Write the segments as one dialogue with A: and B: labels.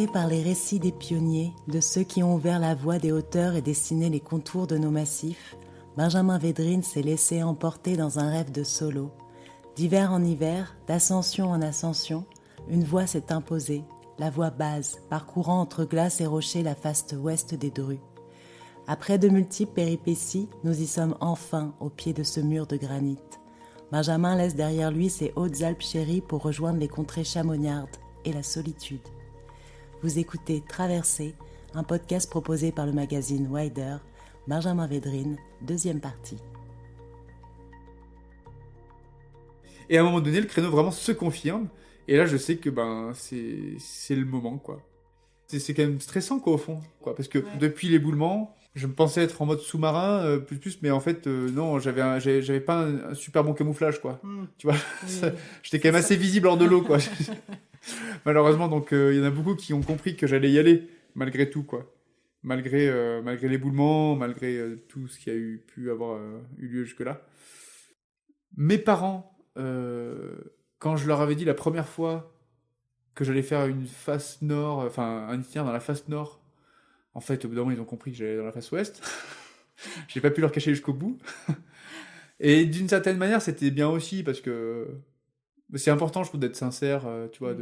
A: Inspiré par les récits des pionniers, de ceux qui ont ouvert la voie des hauteurs et dessiné les contours de nos massifs, Benjamin Védrine s'est laissé emporter dans un rêve de solo. D'hiver en hiver, d'ascension en ascension, une voie s'est imposée, la voie base, parcourant entre glace et rochers la faste ouest des Drus. Après de multiples péripéties, nous y sommes enfin au pied de ce mur de granit. Benjamin laisse derrière lui ses Hautes-Alpes chéries pour rejoindre les contrées chamonniardes et la solitude. Vous écoutez Traversée, un podcast proposé par le magazine Wider, Benjamin Védrine, deuxième partie.
B: Et à un moment donné, le créneau vraiment se confirme. Et là, je sais que c'est le moment, quoi. C'est quand même stressant, quoi, au fond. Quoi, parce que depuis l'éboulement, je me pensais être en mode sous-marin, mais en fait, non, j'avais pas un super bon camouflage, quoi. Tu vois, j'étais quand même assez visible hors de l'eau, quoi. Malheureusement, donc, il y en a beaucoup qui ont compris que j'allais y aller, malgré tout, quoi. Malgré l'éboulement, malgré tout ce qui a pu avoir eu lieu jusque-là. Mes parents, quand je leur avais dit la première fois que j'allais faire une face nord, enfin un itinéraire dans la face nord, en fait, au bout d'un moment, ils ont compris que j'allais dans la face ouest. J'ai pas pu leur cacher jusqu'au bout. Et d'une certaine manière, c'était bien aussi, parce que c'est important, je trouve, d'être sincère, tu vois,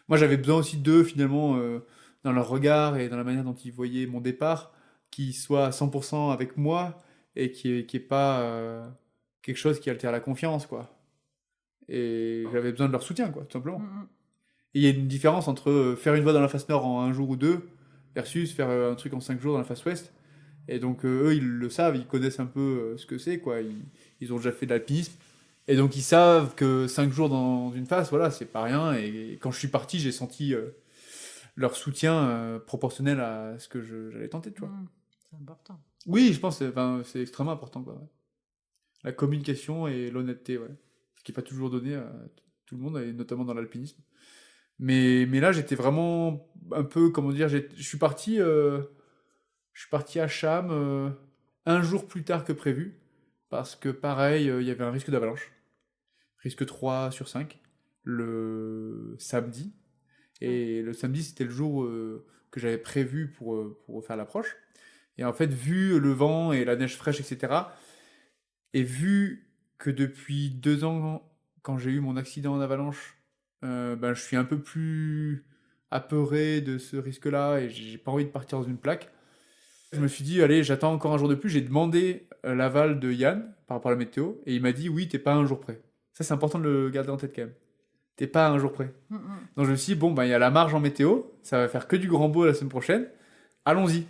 B: Moi, j'avais besoin aussi d'eux, finalement, dans leur regard et dans la manière dont ils voyaient mon départ, qu'ils soient à 100% avec moi et qui est pas quelque chose qui altère la confiance, quoi. Et j'avais besoin de leur soutien, quoi, tout simplement. Et il y a une différence entre faire une voie dans la face nord en un jour ou deux versus faire un truc en 5 jours dans la face ouest. Et donc, eux, ils le savent, ils connaissent un peu ce que c'est, quoi. Ils ont déjà fait de l'alpinisme. Et donc, ils savent que 5 jours dans une face, voilà, c'est pas rien. Et quand je suis parti, j'ai senti leur soutien proportionnel à ce que j'allais tenter, tu vois.
C: C'est important.
B: Oui, je pense que c'est extrêmement important, quoi. Ouais. La communication et l'honnêteté, ouais. Ce qui n'est pas toujours donné à tout le monde, et notamment dans l'alpinisme. Mais là, j'étais vraiment un peu, comment dire, je suis parti à Cham un jour plus tard que prévu, parce que pareil, il y avait un risque d'avalanche. Risque 3 sur 5, le samedi. Et le samedi, c'était le jour que j'avais prévu pour faire l'approche. Et en fait, vu le vent et la neige fraîche, etc., et vu que depuis 2 ans, quand j'ai eu mon accident en avalanche, je suis un peu plus apeuré de ce risque-là et j'ai pas envie de partir dans une plaque. Je me suis dit, allez, j'attends encore un jour de plus. J'ai demandé l'aval de Yann par rapport à la météo et il m'a dit, oui, t'es pas à un jour près. Ça, c'est important de le garder en tête quand même. T'es pas à un jour près. Donc je me suis dit, bon, il y a la marge en météo, ça va faire que du grand beau la semaine prochaine. Allons-y.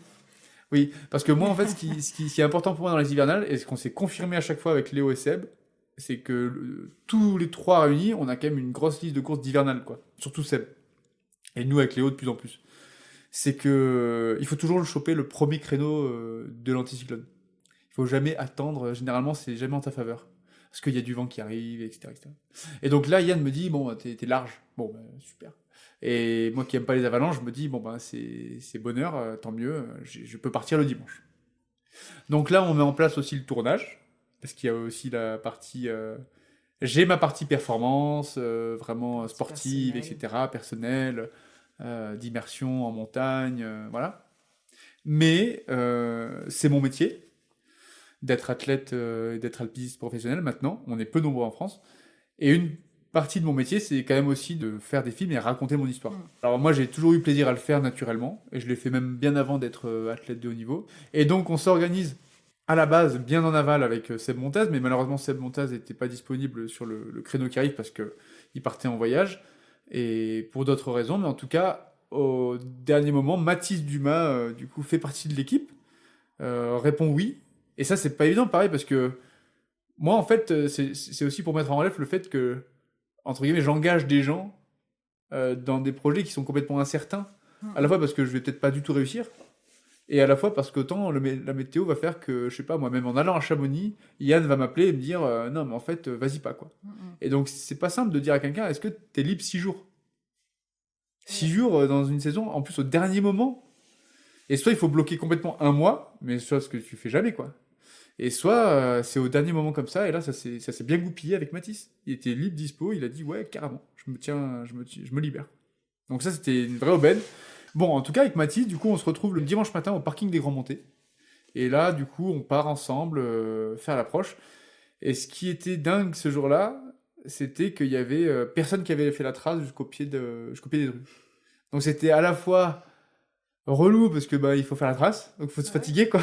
B: Oui, parce que moi, en fait, ce qui est important pour moi dans les hivernales, et ce qu'on s'est confirmé à chaque fois avec Léo et Seb, c'est que tous les trois réunis, on a quand même une grosse liste de courses d'hivernales, quoi. Surtout Seb. Et nous, avec Léo, de plus en plus. C'est que il faut toujours le choper le premier créneau de l'anticyclone. Il faut jamais attendre, généralement, c'est jamais en ta faveur. Parce qu'il y a du vent qui arrive, etc., etc. Et donc là, Yann me dit, bon, t'es large. Bon, super. Et moi qui aime pas les avalanches, je me dis, bon, c'est bonheur, tant mieux, je peux partir le dimanche. Donc là, on met en place aussi le tournage, parce qu'il y a aussi la partie... j'ai ma partie performance, vraiment sportive,
C: personnelle.
B: etc., personnelle, d'immersion en montagne, voilà. Mais c'est mon métier d'être athlète et d'être alpiniste professionnel maintenant. On est peu nombreux en France. Et une partie de mon métier, c'est quand même aussi de faire des films et raconter mon histoire. Alors moi, j'ai toujours eu plaisir à le faire naturellement, et je l'ai fait même bien avant d'être athlète de haut niveau. Et donc, on s'organise à la base bien en aval avec Seb Montaz, mais malheureusement, Seb Montaz n'était pas disponible sur le créneau qui arrive parce qu'il partait en voyage, et pour d'autres raisons. Mais en tout cas, au dernier moment, Mathis Dumas, du coup, fait partie de l'équipe, répond oui. Et ça, c'est pas évident, pareil, parce que moi, en fait, c'est aussi pour mettre en relief le fait que, entre guillemets, j'engage des gens dans des projets qui sont complètement incertains, à la fois parce que je vais peut-être pas du tout réussir, et à la fois parce qu'autant la météo va faire que, je sais pas, moi-même en allant à Chamonix, Yann va m'appeler et me dire non, mais en fait, vas-y pas, quoi. Et donc, c'est pas simple de dire à quelqu'un, est-ce que t'es libre 6 jours 6 jours dans une saison, en plus au dernier moment. Et soit il faut bloquer complètement un mois, mais soit ce que tu fais jamais, quoi. Et soit c'est au dernier moment comme ça, et là ça s'est bien goupillé avec Mathis. Il était libre, dispo, il a dit ouais, carrément, je me libère. Donc ça, c'était une vraie aubaine. Bon, en tout cas, avec Mathis, du coup, on se retrouve le dimanche matin au parking des Grands Montés. Et là, du coup, on part ensemble faire l'approche. Et ce qui était dingue ce jour-là, c'était qu'il y avait personne qui avait fait la trace jusqu'au pied des drues. Donc c'était à la fois relou parce que bah il faut faire la trace, donc faut se fatiguer quoi.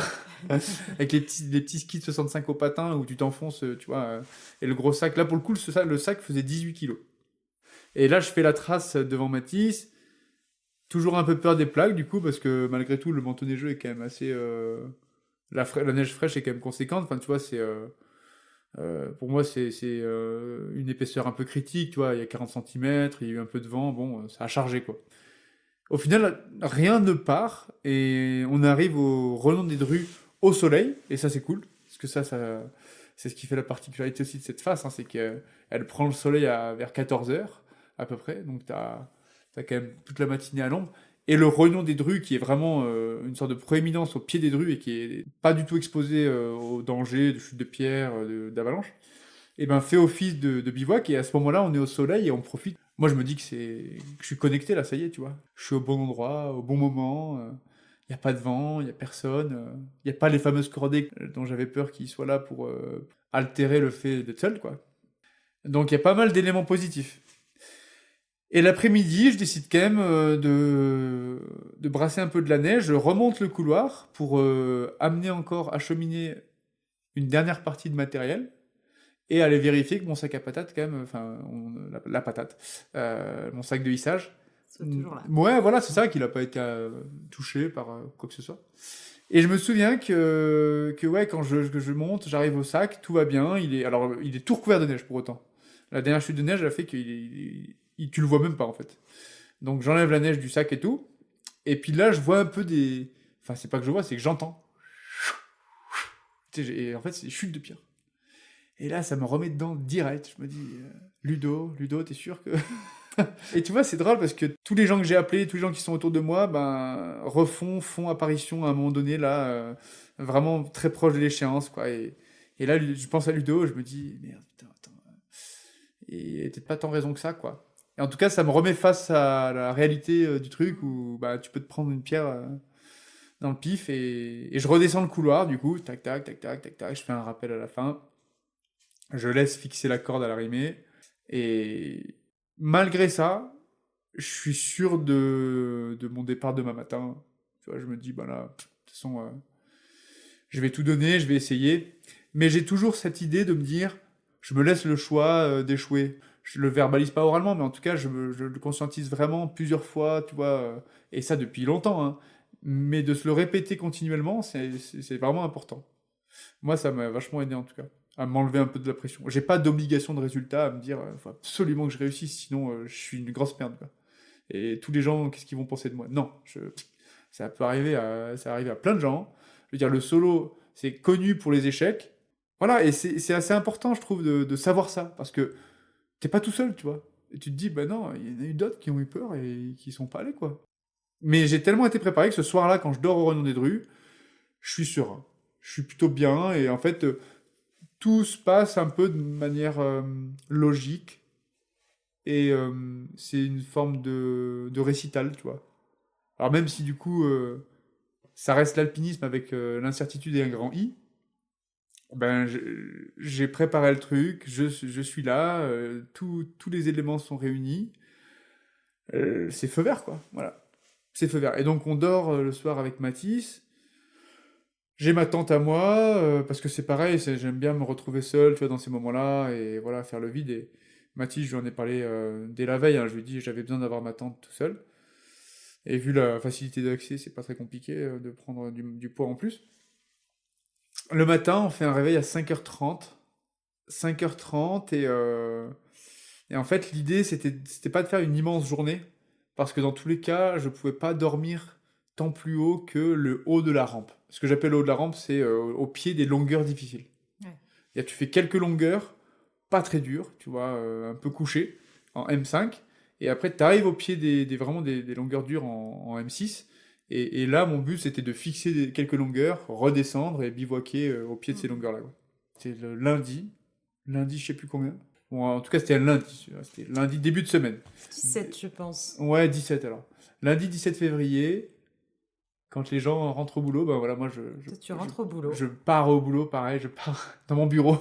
B: Avec les petits skis de 65 au patin où tu t'enfonces, tu vois, et le gros sac. Là pour le coup, le sac faisait 18 kilos. Et là je fais la trace devant Matisse, toujours un peu peur des plaques du coup parce que malgré tout le manteau neigeux est quand même assez, la neige fraîche est quand même conséquente. Enfin tu vois pour moi c'est une épaisseur un peu critique, tu vois, il y a 40 centimètres, il y a eu un peu de vent, bon ça a chargé quoi. Au final, rien ne part et on arrive au Renom des Drues au soleil, et ça c'est cool, parce que c'est ce qui fait la particularité aussi de cette face, hein, c'est qu'elle prend le soleil vers 14 heures à peu près, donc t'as quand même toute la matinée à l'ombre. Et le Renom des Drues, qui est vraiment une sorte de proéminence au pied des Drues et qui est pas du tout exposé aux dangers de chute de pierre, d'avalanche, et ben fait office de bivouac, et à ce moment-là on est au soleil et on profite. Moi je me dis que je suis connecté là, ça y est, tu vois. Je suis au bon endroit, au bon moment, il n'y a pas de vent, il n'y a personne, il n'y a pas les fameuses cordées dont j'avais peur qu'ils soient là pour altérer le fait d'être seul, quoi. Donc il y a pas mal d'éléments positifs. Et l'après-midi, je décide quand même de brasser un peu de la neige, je remonte le couloir pour amener encore, acheminer une dernière partie de matériel et aller vérifier que mon sac à patates, quand même, enfin, la patate, mon sac de hissage,
A: Soit toujours là.
B: ouais, voilà, c'est ça, qu'il n'a pas été touché par quoi que ce soit. Et je me souviens que ouais, que je monte, j'arrive au sac, tout va bien, alors, il est tout recouvert de neige pour autant. La dernière chute de neige a fait que tu le vois même pas en fait. Donc j'enlève la neige du sac et tout, et puis là je vois un peu des... Enfin c'est pas que je vois, c'est que j'entends. Tu sais, et en fait c'est des chutes de pierre. Et là, ça me remet dedans direct. Je me dis, Ludo, t'es sûr que... Et tu vois, c'est drôle parce que tous les gens que j'ai appelés, tous les gens qui sont autour de moi, ben, font apparition à un moment donné, là, vraiment très proche de l'échéance, quoi. Et là, je pense à Ludo, je me dis, merde, putain, attends. Et peut-être pas tant raison que ça, quoi. Et en tout cas, ça me remet face à la réalité du truc où bah, tu peux te prendre une pierre dans le pif et je redescends le couloir, du coup, tac, tac, tac, tac, tac, tac, je fais un rappel à la fin. Je laisse fixer la corde à l'arrimée. Et malgré ça, je suis sûr de mon départ demain matin. Tu vois, je me dis, bah là, de toute façon, je vais tout donner, je vais essayer. Mais j'ai toujours cette idée de me dire, je me laisse le choix d'échouer. Je le verbalise pas oralement, mais en tout cas, je le conscientise vraiment plusieurs fois, tu vois, et ça depuis longtemps, hein. Mais de se le répéter continuellement, c'est vraiment important. Moi, ça m'a vachement aidé en tout cas, à m'enlever un peu de la pression. J'ai pas d'obligation de résultat à me dire, faut absolument que je réussisse, sinon je suis une grosse merde, quoi. Et tous les gens, qu'est-ce qu'ils vont penser de moi? Non, ça arrive à plein de gens. Je veux dire, le solo, c'est connu pour les échecs. Voilà, et c'est assez important, je trouve, de savoir ça, parce que t'es pas tout seul, tu vois. Et tu te dis, bah non, il y en a eu d'autres qui ont eu peur et qui sont pas allés, quoi. Mais j'ai tellement été préparé que ce soir-là, quand je dors au Renom des Drues, je suis serein. Je suis plutôt bien, et en fait, tout se passe un peu de manière logique et c'est une forme de récital, tu vois. Alors même si du coup ça reste l'alpinisme avec l'incertitude et un grand I, ben j'ai préparé le truc, je suis là, tous les éléments sont réunis, c'est feu vert quoi, voilà. C'est feu vert. Et donc on dort le soir avec Mathis. J'ai ma tante à moi, parce que c'est pareil, j'aime bien me retrouver seul, tu vois, dans ces moments-là, et voilà, faire le vide. Et Mathis, je lui en ai parlé dès la veille, hein, je lui ai dit j'avais besoin d'avoir ma tante tout seul. Et vu la facilité d'accès, c'est pas très compliqué de prendre du poids en plus. Le matin, on fait un réveil à 5h30. 5h30, et en fait, l'idée, c'était pas de faire une immense journée, parce que dans tous les cas, je pouvais pas dormir tant plus haut que le haut de la rampe. Ce que j'appelle le haut de la rampe, c'est au pied des longueurs difficiles.
A: Ouais.
B: Et tu fais quelques longueurs, pas très dures, tu vois, un peu couchées, en M5, et après, tu arrives au pied vraiment des longueurs dures en M6, et là, mon but, c'était de fixer quelques longueurs, redescendre et bivouaquer au pied de ces
A: Mm.
B: longueurs-là, quoi. C'est le lundi, je sais plus combien. Bon, en tout cas, c'était un lundi. C'était lundi, début de semaine.
A: 17, je pense.
B: Ouais, 17 alors. Lundi 17 février, quand les gens rentrent au boulot, ben voilà, moi
A: Toi, tu rentres au boulot.
B: je pars au boulot, pareil, je pars dans mon bureau.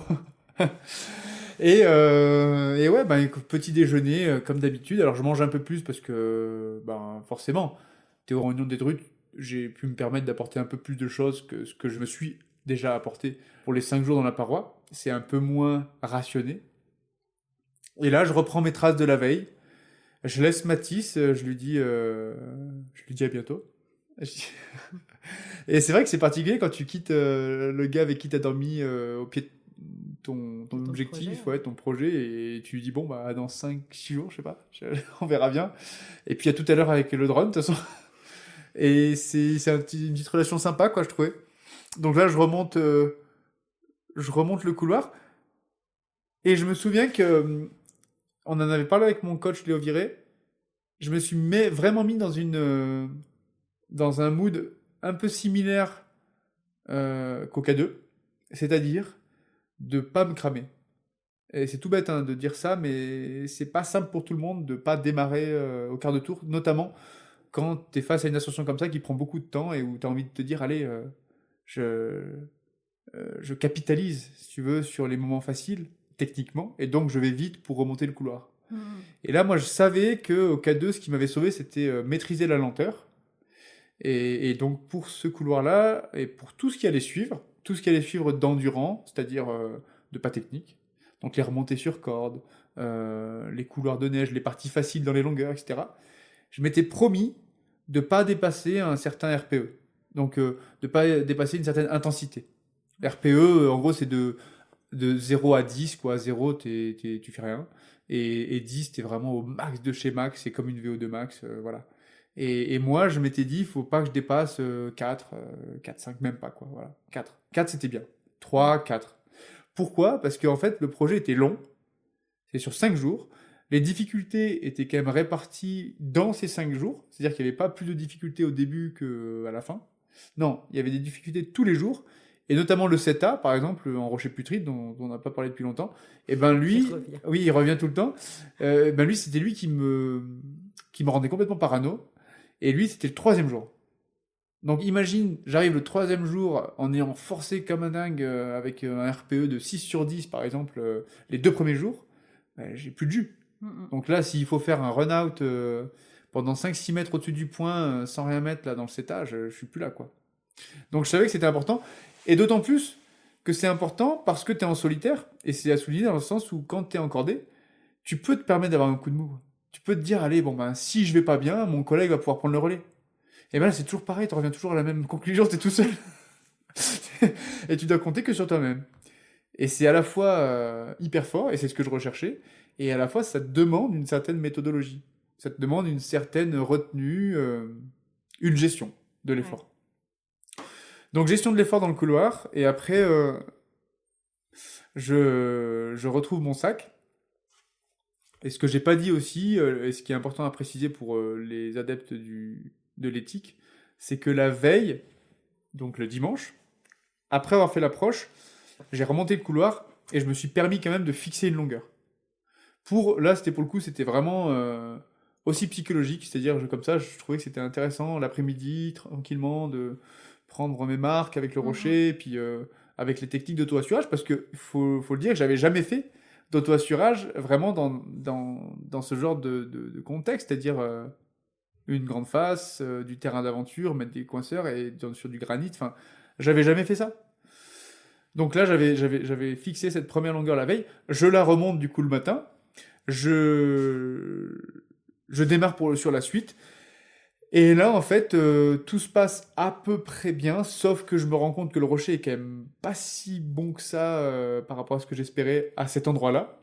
B: Et ouais, ben, petit déjeuner, comme d'habitude. Alors je mange un peu plus parce que, ben, forcément, t'es aux réunions des trucs, j'ai pu me permettre d'apporter un peu plus de choses que ce que je me suis déjà apporté pour les 5 jours dans la paroi. C'est un peu moins rationné. Et là, je reprends mes traces de la veille. Je laisse Mathis, je lui dis à bientôt. Je dis- Et c'est vrai que c'est particulier quand tu quittes le gars avec qui t'as dormi au pied de ton
A: Ton
B: objectif,
A: projet,
B: ouais, ton projet, et tu lui dis bon bah dans 5 6 jours, je sais pas, on verra bien. Et puis à tout à l'heure avec le drone, de toute façon. Et une petite relation sympa, quoi, je trouvais. Donc là, je remonte le couloir, et je me souviens que on en avait parlé avec mon coach Léo Viré. Je me suis vraiment mis dans un mood un peu similaire qu'au K2, c'est-à-dire de pas me cramer. Et c'est tout bête hein, de dire ça, mais c'est pas simple pour tout le monde de pas démarrer au quart de tour, notamment quand tu es face à une ascension comme ça qui prend beaucoup de temps et où tu as envie de te dire, allez, je, je capitalise, si tu veux, sur les moments faciles, techniquement, et donc je vais vite pour remonter le couloir. Et là, moi, je savais qu'au K2, ce qui m'avait sauvé, c'était maîtriser la lenteur. Et donc, pour ce couloir-là, et pour tout ce qui allait suivre, tout ce qui allait suivre d'endurant, c'est-à-dire de pas technique, donc les remontées sur corde, les couloirs de neige, les parties faciles dans les longueurs, etc., je m'étais promis de pas dépasser un certain RPE. Donc, de pas dépasser une certaine intensité. RPE, en gros, c'est de 0 à 10, quoi. 0, tu fais rien. Et 10, t'es vraiment au max de chez max, c'est comme une VO2 max, voilà. Et moi, je m'étais dit, il faut pas que je dépasse 4, 4, 5, même pas, quoi. Voilà. 4. 4, c'était bien. 3, 4. Pourquoi? Parce qu'en fait, le projet était long, c'est sur 5 jours. Les difficultés étaient quand même réparties dans ces 5 jours, c'est-à-dire qu'il n'y avait pas plus de difficultés au début qu'à la fin. Non, il y avait des difficultés tous les jours, et notamment le 7A, par exemple, en rocher putride, dont on n'a pas parlé depuis longtemps, et ben lui,
A: Il revient.
B: oui, il revient tout le temps, ben lui, c'était lui qui me rendait complètement parano, et lui, c'était le troisième jour. Donc imagine, j'arrive le troisième jour en ayant forcé comme un dingue avec un RPE de 6 sur 10 par exemple les 2 premiers jours, ben, j'ai plus de jus. Donc là, s'il faut faire un run-out pendant 5 6 mètres au-dessus du point sans rien mettre là dans le CETA, je suis plus là quoi. Donc je savais que c'était important, et d'autant plus que c'est important parce que tu es en solitaire, et c'est à souligner dans le sens où quand tu es en cordée, tu peux te permettre d'avoir un coup de mou. Tu peux te dire, allez, bon ben si je vais pas bien, mon collègue va pouvoir prendre le relais. Et ben là, c'est toujours pareil, tu reviens toujours à la même conclusion, tu es tout seul. Et tu dois compter que sur toi-même. Et c'est à la fois hyper fort, et c'est ce que je recherchais, et à la fois ça te demande une certaine méthodologie. Ça te demande une certaine retenue, une gestion de l'effort. Donc gestion de l'effort dans le couloir, et après je retrouve mon sac. Et ce que j'ai pas dit aussi, et ce qui est important à préciser pour les adeptes de l'éthique, c'est que la veille, donc le dimanche, après avoir fait l'approche, j'ai remonté le couloir et je me suis permis quand même de fixer une longueur. Là, c'était pour le coup, c'était vraiment aussi psychologique, c'est-à-dire comme ça, je trouvais que c'était intéressant l'après-midi, tranquillement, de prendre mes marques avec le rocher, et puis avec les techniques d'auto-assurage, parce que faut le dire, j'avais jamais fait d'auto-assurage vraiment dans ce genre de contexte, c'est-à-dire une grande face, du terrain d'aventure, mettre des coinceurs et sur du granit, enfin, j'avais jamais fait ça. Donc là, j'avais fixé cette première longueur la veille, je la remonte du coup le matin, je, je démarre sur la suite. Et là, en fait, tout se passe à peu près bien, sauf que je me rends compte que le rocher est quand même pas si bon que ça par rapport à ce que j'espérais à cet endroit-là.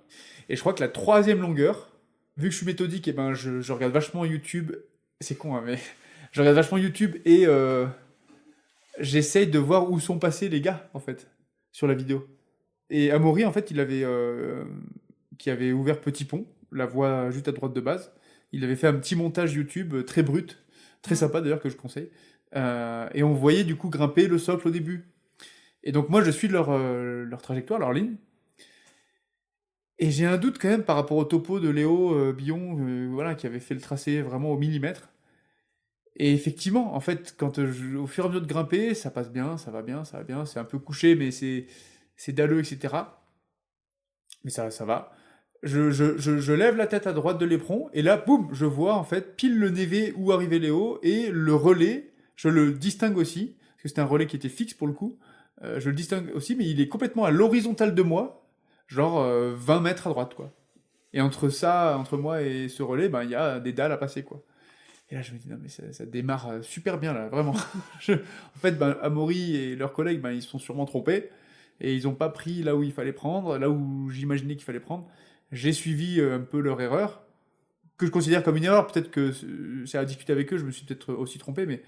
B: Et je crois que la troisième longueur, vu que je suis méthodique, et ben je regarde vachement YouTube. C'est con, hein, mais je regarde vachement YouTube et j'essaye de voir où sont passés les gars, en fait, sur la vidéo. Et Amaury, en fait, qui avait ouvert Petit Pont, la voie juste à droite de base. Il avait fait un petit montage YouTube très brut, très sympa d'ailleurs, que je conseille. Et on voyait du coup grimper le socle au début. Et donc moi, je suis leur trajectoire, leur ligne. Et j'ai un doute quand même par rapport au topo de Léo Billon, voilà, qui avait fait le tracé vraiment au millimètre. Et effectivement, en fait, au fur et à mesure de grimper, ça passe bien, ça va bien, ça va bien. C'est un peu couché, mais c'est dalleux, etc. Mais ça va. Je lève la tête à droite de l'éperon, et là, boum, je vois en fait pile le névé où arrivait Léo, et le relais, je le distingue aussi, parce que c'était un relais qui était fixe pour le coup. Je le distingue aussi, mais il est complètement à l'horizontale de moi, genre 20 mètres à droite, quoi. Et entre moi et ce relais, ben, il y a des dalles à passer, quoi. Et là, je me dis, non, mais ça démarre super bien, là, vraiment. En fait, ben, Amaury et leurs collègues, ben, ils se sont sûrement trompés. Et ils n'ont pas pris là où il fallait prendre, là où j'imaginais qu'il fallait prendre. J'ai suivi un peu leur erreur, que je considère comme une erreur. Peut-être que c'est à discuter avec eux, je me suis peut-être aussi trompé, mais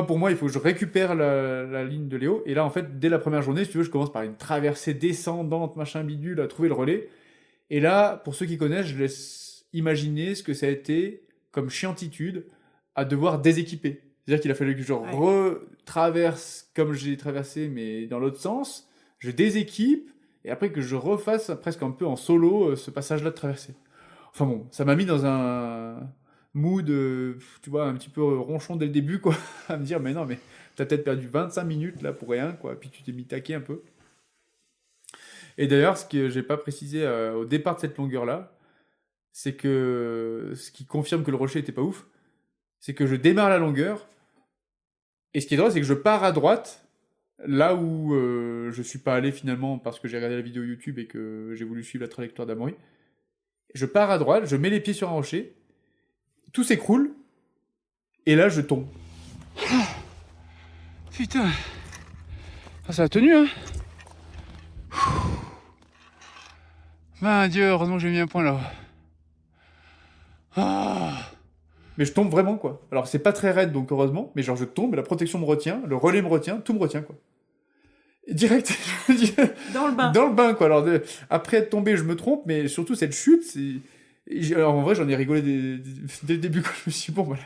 B: pour moi, il faut que je récupère la ligne de Léo. Et là, en fait, dès la première journée, si tu veux, je commence par une traversée descendante, machin bidule, à trouver le relais. Et là, pour ceux qui connaissent, je laisse imaginer ce que ça a été comme chiantitude à devoir déséquiper. C'est-à-dire qu'il a fallu que je retraverse comme j'ai traversé, mais dans l'autre sens, je déséquipe, et après que je refasse presque un peu en solo ce passage-là de traversée. Enfin bon, ça m'a mis dans un mood, tu vois, un petit peu ronchon dès le début, quoi, à me dire, mais non, mais t'as peut-être perdu 25 minutes là pour rien, quoi, puis tu t'es mis taqué un peu. Et d'ailleurs, ce que j'ai pas précisé au départ de cette longueur-là, c'est que ce qui confirme que le rocher était pas ouf, c'est que je démarre la longueur, et ce qui est drôle, c'est que je pars à droite, là où je suis pas allé finalement parce que j'ai regardé la vidéo YouTube et que j'ai voulu suivre la trajectoire d'Amaury. Je pars à droite, je mets les pieds sur un rocher, tout s'écroule, et là je tombe. Putain, ah, ça a tenu, hein. Ben Dieu, heureusement que j'ai mis un point là. Ah. Mais je tombe vraiment, quoi. Alors c'est pas très raide, donc heureusement, mais genre je tombe, la protection me retient, le relais me retient, tout me retient, quoi. Et direct,
A: Dans le bain.
B: dans le bain, quoi. Alors après être tombé, je me trompe, mais surtout cette chute, alors en vrai, j'en ai rigolé dès le début, quand je me suis dit, bon, voilà.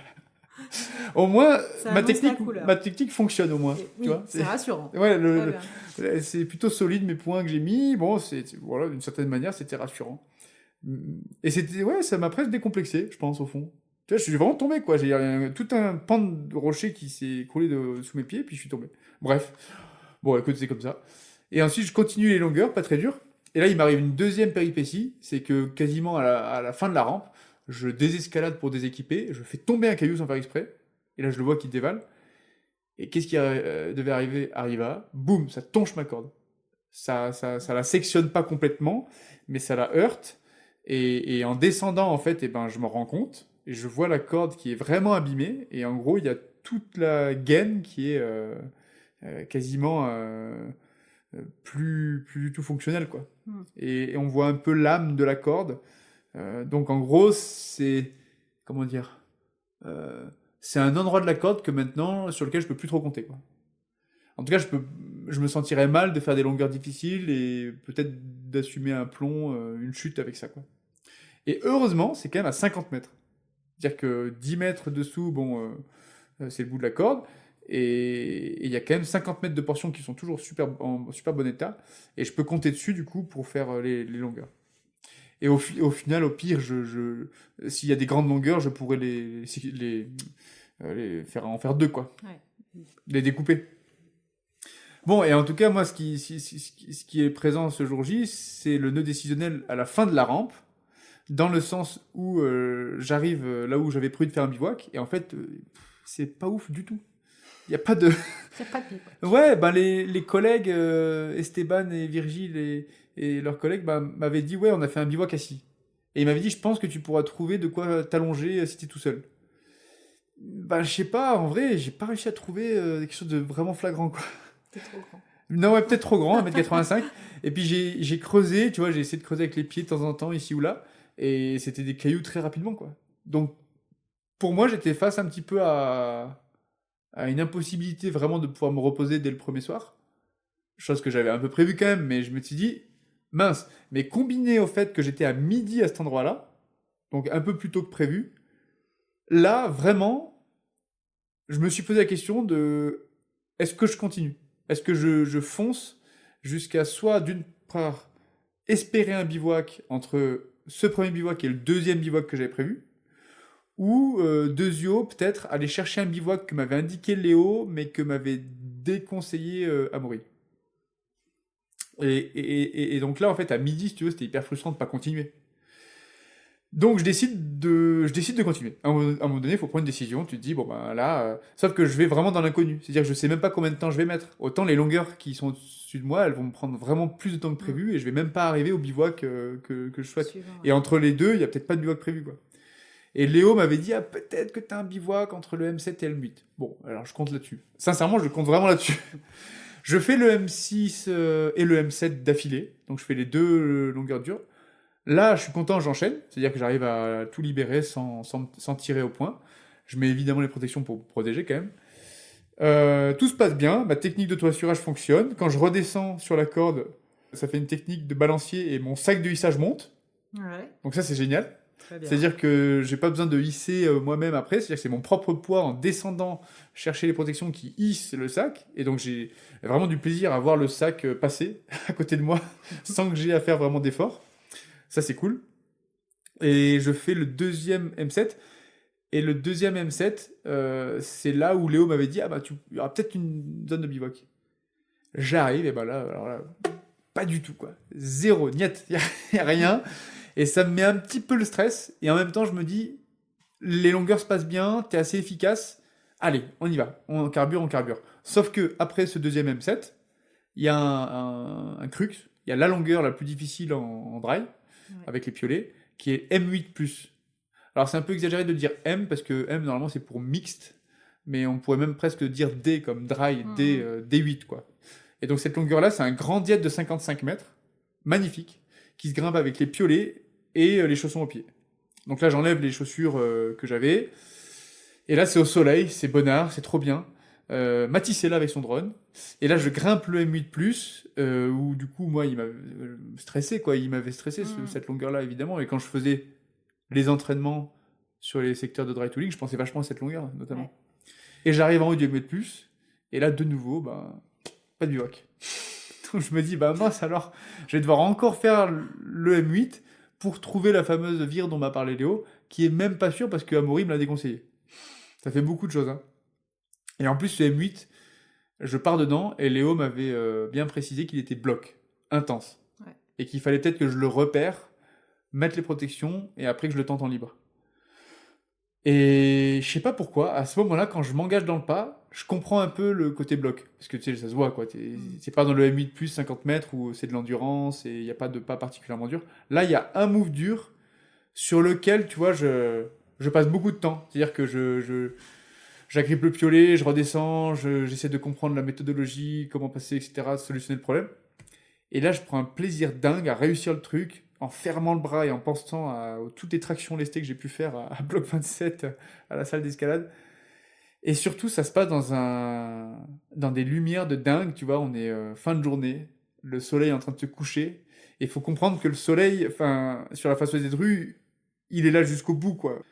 B: Au moins,
A: Ça annonce la couleur.
B: ma technique fonctionne au moins.
A: Et
B: Tu
A: oui,
B: vois,
A: c'est rassurant.
B: Ouais,
A: Très bien.
B: c'est plutôt solide mes points que j'ai mis. Bon, voilà, d'une certaine manière, c'était rassurant. Et ouais, ça m'a presque décomplexé, je pense, au fond. Tu vois, je suis vraiment tombé, quoi. J'ai tout un pan de rocher qui s'est écroulé sous mes pieds, puis je suis tombé. Bref. Bon, écoute, c'est comme ça. Et ensuite, je continue les longueurs, pas très dur. Et là, il m'arrive une deuxième péripétie, c'est que quasiment à la fin de la rampe, je désescalade pour déséquiper, je fais tomber un caillou sans faire exprès, et là, je le vois qui dévale. Et qu'est-ce qui devait arriver arriva, boum, ça tonche ma corde. Ça la sectionne pas complètement, mais ça la heurte. Et en descendant, en fait, eh ben, je me rends compte, et je vois la corde qui est vraiment abîmée, et en gros, il y a toute la gaine qui est quasiment plus du tout fonctionnelle, quoi. Et on voit un peu l'âme de la corde. Donc en gros, c'est... Comment dire c'est un endroit de la corde que maintenant, sur lequel je peux plus trop compter, quoi. En tout cas, je me sentirais mal de faire des longueurs difficiles et peut-être d'assumer un plomb, une chute avec ça, quoi. Et heureusement, c'est quand même à 50 mètres. C'est-à-dire que 10 mètres dessous, bon, c'est le bout de la corde. Et il y a quand même 50 mètres de portions qui sont toujours en super bon état. Et je peux compter dessus, du coup, pour faire les longueurs. Et au final, au pire, s'il y a des grandes longueurs, je pourrais en faire deux, quoi.
A: Ouais.
B: Les découper. Bon, et en tout cas, moi, ce qui est présent ce jour J, c'est le nœud décisionnel à la fin de la rampe, dans le sens où j'arrive là où j'avais prévu de faire un bivouac, et en fait, c'est pas ouf du tout. Il n'y a pas de...
A: C'est pas de bivouac.
B: Ouais, ben les collègues, Esteban et Virgile et leurs collègues, ben, m'avaient dit, ouais, on a fait un bivouac assis. Et ils m'avaient dit, je pense que tu pourras trouver de quoi t'allonger si t'es tout seul. Bah, je sais pas, en vrai, j'ai pas réussi à trouver quelque chose de vraiment flagrant, quoi.
A: T'es trop grand.
B: Non, ouais, peut-être trop grand, 1m85. Et puis j'ai creusé, tu vois, j'ai essayé de creuser avec les pieds de temps en temps, ici ou là. Et c'était des cailloux très rapidement, quoi. Donc, pour moi, j'étais face un petit peu à une impossibilité vraiment de pouvoir me reposer dès le premier soir. Chose que j'avais un peu prévu quand même, mais je me suis dit, mince. Mais combiné au fait que j'étais à midi à cet endroit-là, donc un peu plus tôt que prévu, là, vraiment, je me suis posé la question de, est-ce que je continue? Est-ce que je fonce jusqu'à soit d'une part espérer un bivouac entre ce premier bivouac et le deuxième bivouac que j'avais prévu, ou deuxio, peut-être aller chercher un bivouac que m'avait indiqué Léo, mais que m'avait déconseillé Amaury. Et donc là, en fait, à midi, si tu veux, c'était hyper frustrant de pas continuer. Donc je décide de continuer. À un moment donné, il faut prendre une décision. Tu te dis, bon ben là, sauf que je vais vraiment dans l'inconnu. C'est-à-dire que je sais même pas combien de temps je vais mettre. Autant les longueurs qui sont au-dessus de moi, elles vont me prendre vraiment plus de temps que prévu et je vais même pas arriver au bivouac que je souhaite.
C: Suivant,
B: Et entre les deux, il y a peut-être pas de bivouac prévu, quoi. Et Léo m'avait dit, ah, peut-être que t'as un bivouac entre le M7 et le M8. Bon, alors je compte là-dessus. Sincèrement, je compte vraiment là-dessus. Je fais le M6 et le M7 d'affilée. Donc je fais les deux longueurs dures. Là, je suis content, j'enchaîne. C'est-à-dire que j'arrive à tout libérer sans tirer au point. Je mets évidemment les protections pour me protéger quand même. Tout se passe bien. Ma technique de toiturage fonctionne. Quand je redescends sur la corde, ça fait une technique de balancier et mon sac de hissage monte.
C: Ouais,
B: Donc ça, c'est génial.
C: très bien.
B: C'est-à-dire que j'ai pas besoin de hisser moi-même après, c'est-à-dire que c'est mon propre poids en descendant chercher les protections qui hissent le sac, et donc j'ai vraiment du plaisir à voir le sac passer à côté de moi sans que j'ai à faire vraiment d'efforts. Ça c'est cool. Et je fais le deuxième M7, et le deuxième M7, c'est là où Léo m'avait dit, ah bah il y aura peut-être une zone de bivouac. J'arrive, et bah là, alors là, pas du tout quoi. Zéro, niet, y a rien. Et ça me met un petit peu le stress. Et en même temps, je me dis, les longueurs se passent bien, t'es assez efficace. Allez, on y va. On carbure, on carbure. Sauf que après ce deuxième M7, il y a un crux. Il y a la longueur la plus difficile en dry, avec les piolets, qui est M8+. Alors c'est un peu exagéré de dire M, parce que M, normalement, c'est pour mixte. Mais on pourrait même presque dire D, comme dry, D8, quoi. Et donc cette longueur-là, c'est un grand diète de 55 mètres. Magnifique. Qui se grimpe avec les piolets et les chaussons aux pieds. Donc là, j'enlève les chaussures que j'avais. Et là, c'est au soleil, c'est bonnard, c'est trop bien. Matisse est là avec son drone. Et là, je grimpe le M8+, où du coup, moi, il m'avait stressé, quoi. Il m'avait stressé, cette longueur-là, évidemment. Et quand je faisais les entraînements sur les secteurs de dry tooling, je pensais vachement à cette longueur, notamment. Ouais. Et j'arrive en haut du M8+, et là, de nouveau, bah, pas de bivouac. Donc je me dis, bah mince alors, je vais devoir encore faire le M8 pour trouver la fameuse vire dont m'a parlé Léo, qui est même pas sûre parce que Amaury me l'a déconseillé. Ça fait beaucoup de choses, hein. Et en plus, ce M8, je pars dedans, et Léo m'avait bien précisé qu'il était bloc, intense. Ouais. Et qu'il fallait peut-être que je le repère, mettre les protections, et après que je le tente en libre. Et je sais pas pourquoi, à ce moment-là, quand je m'engage dans le pas, je comprends un peu le côté bloc. Parce que tu sais, ça se voit, quoi. C'est pas dans le M8+, 50 mètres, où c'est de l'endurance, et il n'y a pas de pas particulièrement dur. Là, il y a un move dur, sur lequel, tu vois, je passe beaucoup de temps. C'est-à-dire que j'agrippe le piolet, je redescends, j'essaie de comprendre la méthodologie, comment passer, etc., solutionner le problème. Et là, je prends un plaisir dingue à réussir le truc, en fermant le bras et en pensant à toutes les tractions lestées que j'ai pu faire à Bloc 27, à la salle d'escalade. Et surtout, ça se passe dans des lumières de dingue, tu vois, on est fin de journée, le soleil est en train de se coucher, et il faut comprendre que le soleil, sur la face des rues, il est là jusqu'au bout, quoi.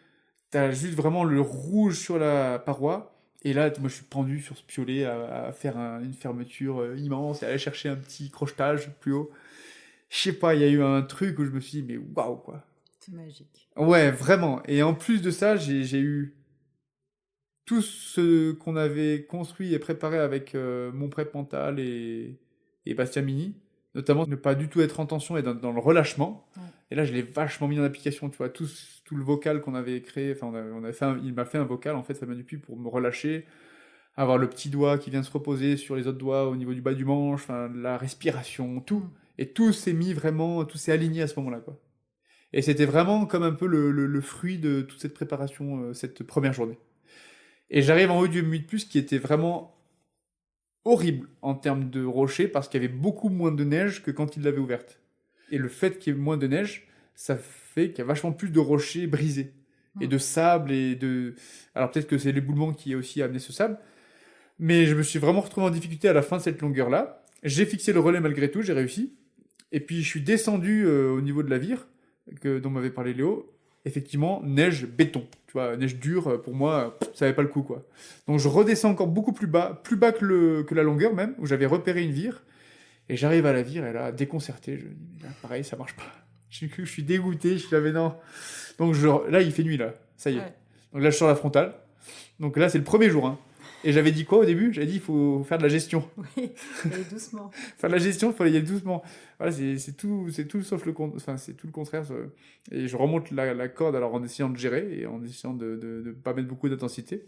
B: T'as juste vraiment le rouge sur la paroi, et là, moi, je suis pendu sur ce piolet à faire une fermeture immense, et à aller chercher un petit crochetage plus haut. Je sais pas, il y a eu un truc où je me suis dit, mais waouh, quoi.
C: C'est magique.
B: Ouais, vraiment. Et en plus de ça, j'ai eu tout ce qu'on avait construit et préparé avec mon prep mental et Bastien Mini, notamment ne pas du tout être en tension et dans le relâchement. Ouais. Et là, je l'ai vachement mis en application, tu vois, tout le vocal qu'on avait créé, il m'a fait un vocal, en fait, Fabien Dupuis, pour me relâcher, avoir le petit doigt qui vient se reposer sur les autres doigts au niveau du bas du manche, la respiration, tout. Et tout s'est mis vraiment, tout s'est aligné à ce moment-là, quoi. Et c'était vraiment comme un peu le fruit de toute cette préparation, cette première journée. Et j'arrive en haut du M8+, qui était vraiment horrible en termes de rochers, parce qu'il y avait beaucoup moins de neige que quand il l'avait ouverte. Et le fait qu'il y ait moins de neige, ça fait qu'il y a vachement plus de rochers brisés. Et de sable, alors peut-être que c'est l'éboulement qui a aussi amené ce sable, mais je me suis vraiment retrouvé en difficulté à la fin de cette longueur-là. J'ai fixé le relais malgré tout, j'ai réussi. Et puis je suis descendu au niveau de la vire, dont m'avait parlé Léo. Effectivement, neige béton. Tu vois, neige dure, pour moi, ça n'avait pas le coup, quoi. Donc je redescends encore beaucoup plus bas que la longueur même, où j'avais repéré une vire. Et j'arrive à la vire, elle a déconcerté. Je me dis, mais là, pareil, ça marche pas. Je suis dégoûté, je suis là, mais non. Donc là, il fait nuit, là. Ça y est.
C: Ouais.
B: Donc là, je sors la frontale. Donc là, c'est le premier jour. Hein. Et j'avais dit quoi au début? J'avais dit, il faut faire de la gestion.
C: Oui, allez doucement.
B: Faire de la gestion, il faut y aller doucement. Voilà, c'est tout sauf enfin, c'est tout le contraire. Et je remonte la corde alors en essayant de gérer et en essayant de pas mettre beaucoup d'intensité.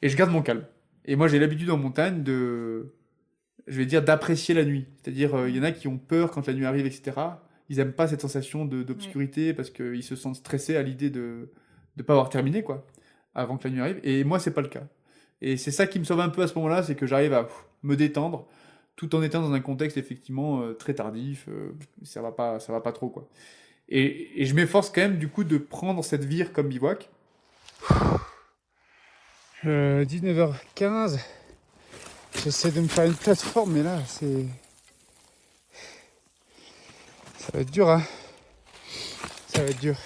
B: Et je garde mon calme. Et moi, j'ai l'habitude en montagne je vais dire, d'apprécier la nuit. C'est-à-dire, il y en a qui ont peur quand la nuit arrive, etc. Ils aiment pas cette sensation d'obscurité parce qu'ils se sentent stressés à l'idée de ne pas avoir terminé, quoi, avant que la nuit arrive. Et moi, c'est pas le cas. Et c'est ça qui me sauve un peu à ce moment-là, c'est que j'arrive à me détendre, tout en étant dans un contexte effectivement très tardif. Ça va pas trop, quoi. Et je m'efforce quand même, du coup, de prendre cette vire comme bivouac. 19h15. J'essaie de me faire une plateforme, mais là, ça va être dur, hein. Ça va être dur.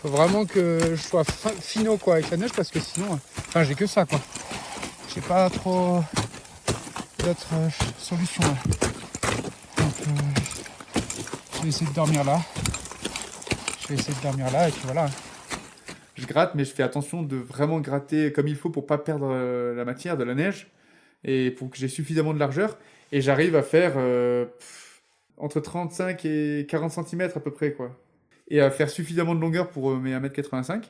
B: Faut vraiment que je sois finot, quoi, avec la neige, parce que sinon... Enfin, j'ai que ça, quoi. J'ai pas trop d'autres solutions, là. Donc, je vais essayer de dormir là. Et puis voilà. Je gratte, mais je fais attention de vraiment gratter comme il faut pour pas perdre la matière de la neige et pour que j'ai suffisamment de largeur. Et j'arrive à faire entre 35 et 40 cm à peu près, quoi. Et à faire suffisamment de longueur pour mes 1m85.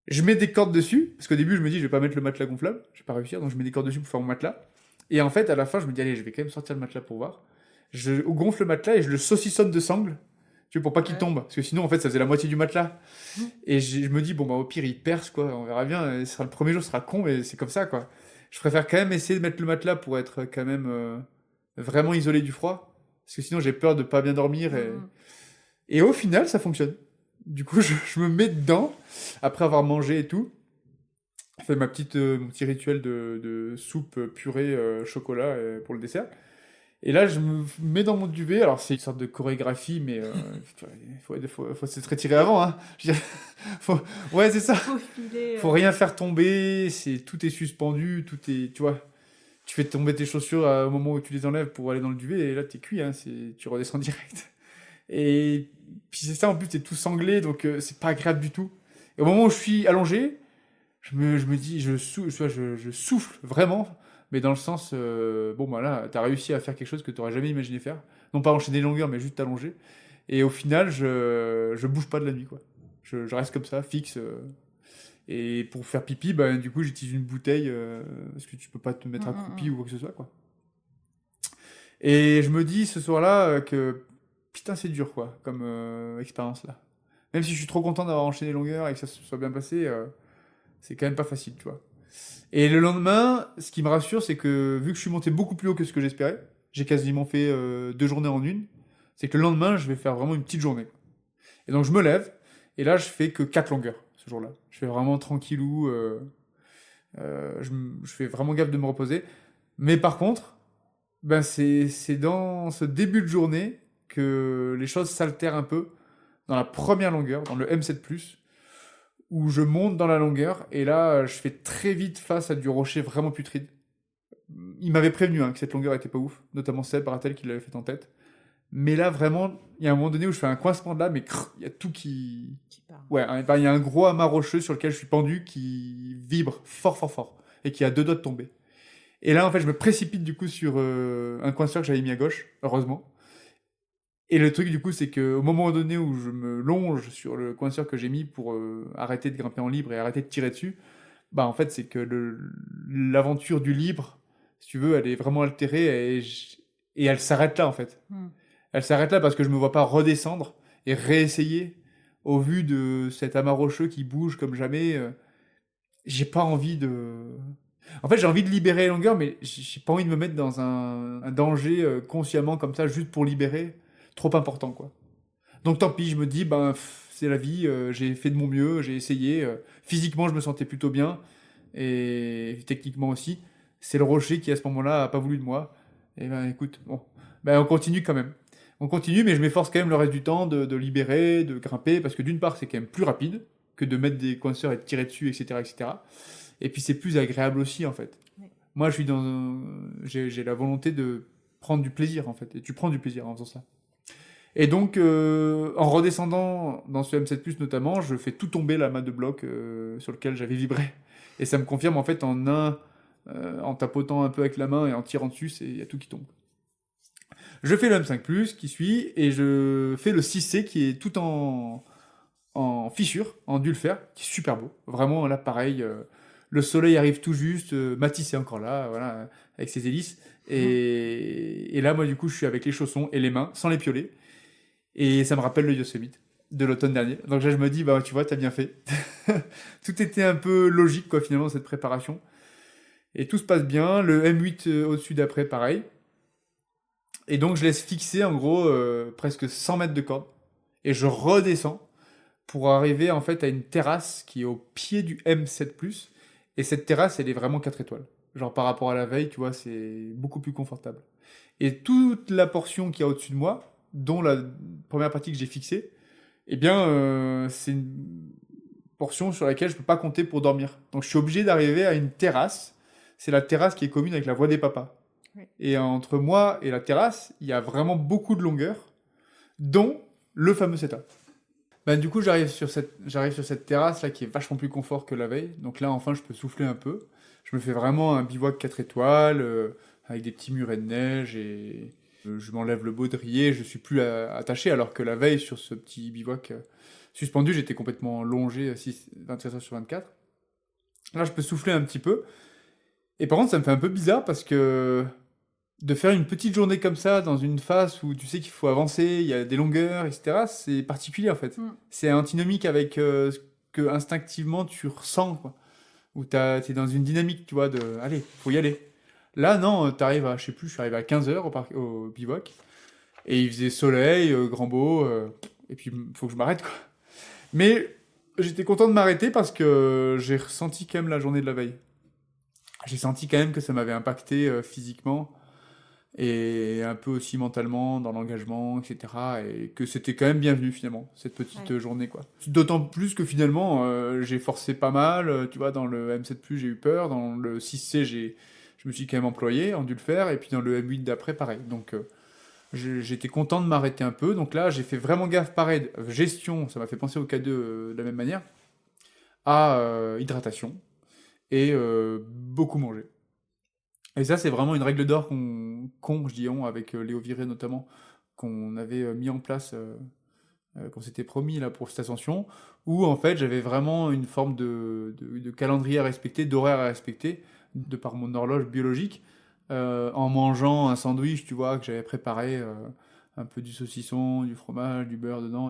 B: Je mets des cordes dessus, parce qu'au début, je me dis, je vais pas mettre le matelas gonflable, je vais pas réussir, donc je mets des cordes dessus pour faire mon matelas. Et en fait, à la fin, je me dis, allez, je vais quand même sortir le matelas pour voir. Je gonfle le matelas et je le saucissonne de sangles, tu vois, pour pas qu'il tombe, parce que sinon, en fait, ça faisait la moitié du matelas. Et je me dis, bon, bah, au pire, il perce, quoi, on verra bien, le premier jour sera con, mais c'est comme ça, quoi. Je préfère quand même essayer de mettre le matelas pour être quand même vraiment isolé du froid, parce que sinon, j'ai peur de pas bien dormir. Et au final, ça fonctionne. Du coup, je me mets dedans, après avoir mangé et tout. Je fais mon petit rituel de soupe purée chocolat pour le dessert. Et là, je me mets dans mon duvet. Alors, c'est une sorte de chorégraphie, mais faut se retirer avant. Hein. Je veux dire, ouais, c'est ça. Faut rien faire tomber. Tout est suspendu. Tout est, tu vois. Tu fais tomber tes chaussures au moment où tu les enlèves pour aller dans le duvet. Et là, t'es cuit. Hein, tu redescends direct. Et puis c'est ça, en plus, t'es tout sanglé. Donc, c'est pas agréable du tout. Et au moment où je suis allongé, je me dis, je souffle vraiment. Mais dans le sens, bon, bah là, t'as réussi à faire quelque chose que t'aurais jamais imaginé faire. Non pas enchaîner les longueurs, mais juste t'allonger. Et au final, je bouge pas de la nuit, quoi. Je reste comme ça, fixe. Et pour faire pipi, bah, du coup, j'utilise une bouteille, parce que tu peux pas te mettre accroupi ou quoi que ce soit, quoi. Et je me dis ce soir-là que, putain, c'est dur, quoi, comme expérience, là. Même si je suis trop content d'avoir enchaîné les longueurs et que ça se soit bien passé, c'est quand même pas facile, tu vois. Et le lendemain, ce qui me rassure, c'est que vu que je suis monté beaucoup plus haut que ce que j'espérais, j'ai quasiment fait 2 journées en une, c'est que le lendemain, je vais faire vraiment une petite journée. Et donc je me lève, et là, je fais que 4 longueurs ce jour-là. Je fais vraiment tranquillou, je fais vraiment gaffe de me reposer. Mais par contre, ben c'est dans ce début de journée que les choses s'altèrent un peu, dans la première longueur, dans le M7+, où je monte dans la longueur, et là, je fais très vite face à du rocher vraiment putride. Il m'avait prévenu que cette longueur était pas ouf, notamment Seb Baratel qui l'avait fait en tête. Mais là, vraiment, il y a un moment donné où je fais un coincement de là, mais il y a tout qui part. Ouais, il y a un gros amas rocheux sur lequel je suis pendu qui vibre fort, fort, fort, et qui a 2 doigts de tomber. Et là, en fait, je me précipite du coup sur un coinceur que j'avais mis à gauche, heureusement. Et le truc, du coup, c'est qu'au moment donné où je me longe sur le coinceur que j'ai mis pour arrêter de grimper en libre et arrêter de tirer dessus, bah en fait, c'est que l'aventure du libre, si tu veux, elle est vraiment altérée et elle s'arrête là, en fait. Elle s'arrête là parce que je me vois pas redescendre et réessayer au vu de cet amas rocheux qui bouge comme jamais. J'ai pas envie de... En fait, j'ai envie de libérer les longueurs, mais j'ai pas envie de me mettre dans un danger consciemment comme ça, juste pour libérer. Trop important, quoi. Donc tant pis, je me dis, ben, c'est la vie, j'ai fait de mon mieux, j'ai essayé. Physiquement, je me sentais plutôt bien, et techniquement aussi. C'est le rocher qui, à ce moment-là, a pas voulu de moi. Et ben, écoute, bon, ben, on continue quand même. On continue, mais je m'efforce quand même le reste du temps de libérer, de grimper, parce que d'une part, c'est quand même plus rapide que de mettre des coinceurs et de tirer dessus, etc., etc. Et puis c'est plus agréable aussi, en fait. Oui. Moi, j'ai la volonté de prendre du plaisir, en fait. Et tu prends du plaisir en faisant ça. Et donc, en redescendant dans ce M7+, notamment, je fais tout tomber l'amas de blocs sur lequel j'avais vibré. Et ça me confirme, en fait, en tapotant un peu avec la main et en tirant dessus, il y a tout qui tombe. Je fais le M5+, qui suit, et je fais le 6C, qui est tout en fissure, en dulfer, qui est super beau. Vraiment, là, pareil, le soleil arrive tout juste, Matisse est encore là, voilà, avec ses hélices. Et là, moi, du coup, je suis avec les chaussons et les mains, sans les piolets. Et ça me rappelle le Yosemite de l'automne dernier. Donc là, je me dis, bah, tu vois, t'as bien fait. Tout était un peu logique, quoi, finalement, cette préparation. Et tout se passe bien. Le M8 au-dessus d'après, pareil. Et donc, je laisse fixer, en gros, presque 100 mètres de corde. Et je redescends pour arriver, en fait, à une terrasse qui est au pied du M7+. Et cette terrasse, elle est vraiment 4 étoiles. Genre, par rapport à la veille, tu vois, c'est beaucoup plus confortable. Et toute la portion qu'il y a au-dessus de moi, dont la première partie que j'ai fixée, eh bien, c'est une portion sur laquelle je ne peux pas compter pour dormir. Donc je suis obligé d'arriver à une terrasse. C'est la terrasse qui est commune avec la voie des papas.
C: Oui.
B: Et entre moi et la terrasse, il y a vraiment beaucoup de longueur, dont le fameux setup. Ben, du coup, j'arrive sur cette terrasse là qui est vachement plus confort que la veille. Donc là, enfin, je peux souffler un peu. Je me fais vraiment un bivouac 4 étoiles, avec des petits murets de neige et je m'enlève le baudrier, je suis plus attaché, alors que la veille, sur ce petit bivouac suspendu, j'étais complètement longé 24 heures sur 24. Là, je peux souffler un petit peu. Et par contre, ça me fait un peu bizarre parce que de faire une petite journée comme ça, dans une phase où tu sais qu'il faut avancer, il y a des longueurs, etc., c'est particulier en fait. C'est antinomique avec ce que instinctivement tu ressens, quoi. Où t'es dans une dynamique, tu vois, de allez, faut y aller. Là, non, t'arrives à, je sais plus, je suis arrivé à 15 heures au bivouac, et il faisait soleil, grand beau, et puis faut que je m'arrête, quoi. Mais j'étais content de m'arrêter parce que j'ai ressenti quand même la journée de la veille. J'ai senti quand même que ça m'avait impacté physiquement, et un peu aussi mentalement, dans l'engagement, etc. Et que c'était quand même bienvenu finalement, cette petite journée, quoi. D'autant plus que finalement, j'ai forcé pas mal, tu vois, dans le M7+, j'ai eu peur, dans le 6C, je me suis quand même employé, en dû le faire, et puis dans le M8 d'après, pareil. Donc j'étais content de m'arrêter un peu, donc là, j'ai fait vraiment gaffe, pareil, gestion, ça m'a fait penser au K2 de la même manière, à hydratation, et beaucoup manger. Et ça, c'est vraiment une règle d'or je dis on, avec Léo Viré notamment, qu'on avait mis en place, qu'on s'était promis là pour cette ascension, où en fait j'avais vraiment une forme de calendrier à respecter, d'horaire à respecter, de par mon horloge biologique, en mangeant un sandwich, tu vois, que j'avais préparé, un peu du saucisson, du fromage, du beurre dedans,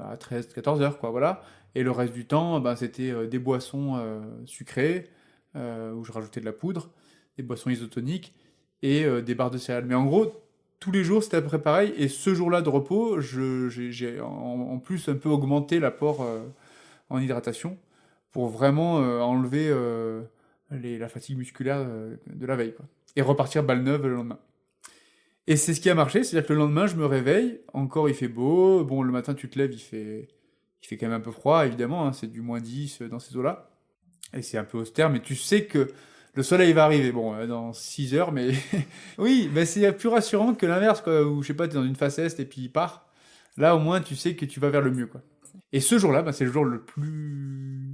B: à 13-14 heures, quoi, voilà. Et le reste du temps, ben, c'était des boissons sucrées, où je rajoutais de la poudre, des boissons isotoniques et des barres de céréales. Mais en gros, tous les jours, c'était à peu près pareil. Et ce jour-là de repos, j'ai en plus un peu augmenté l'apport en hydratation pour vraiment enlever la fatigue musculaire de la veille, quoi. Et repartir balle neuve le lendemain. Et c'est ce qui a marché, c'est-à-dire que le lendemain, je me réveille, encore il fait beau, bon, le matin, tu te lèves, il fait quand même un peu froid, évidemment, hein, c'est du -10 dans ces eaux-là, et c'est un peu austère, mais tu sais que le soleil va arriver, bon, dans 6 heures, mais oui, bah c'est plus rassurant que l'inverse, quoi, où, je sais pas, t'es dans une phase est et puis il part. Là, au moins, tu sais que tu vas vers le mieux, quoi. Et ce jour-là, bah, c'est le jour le plus...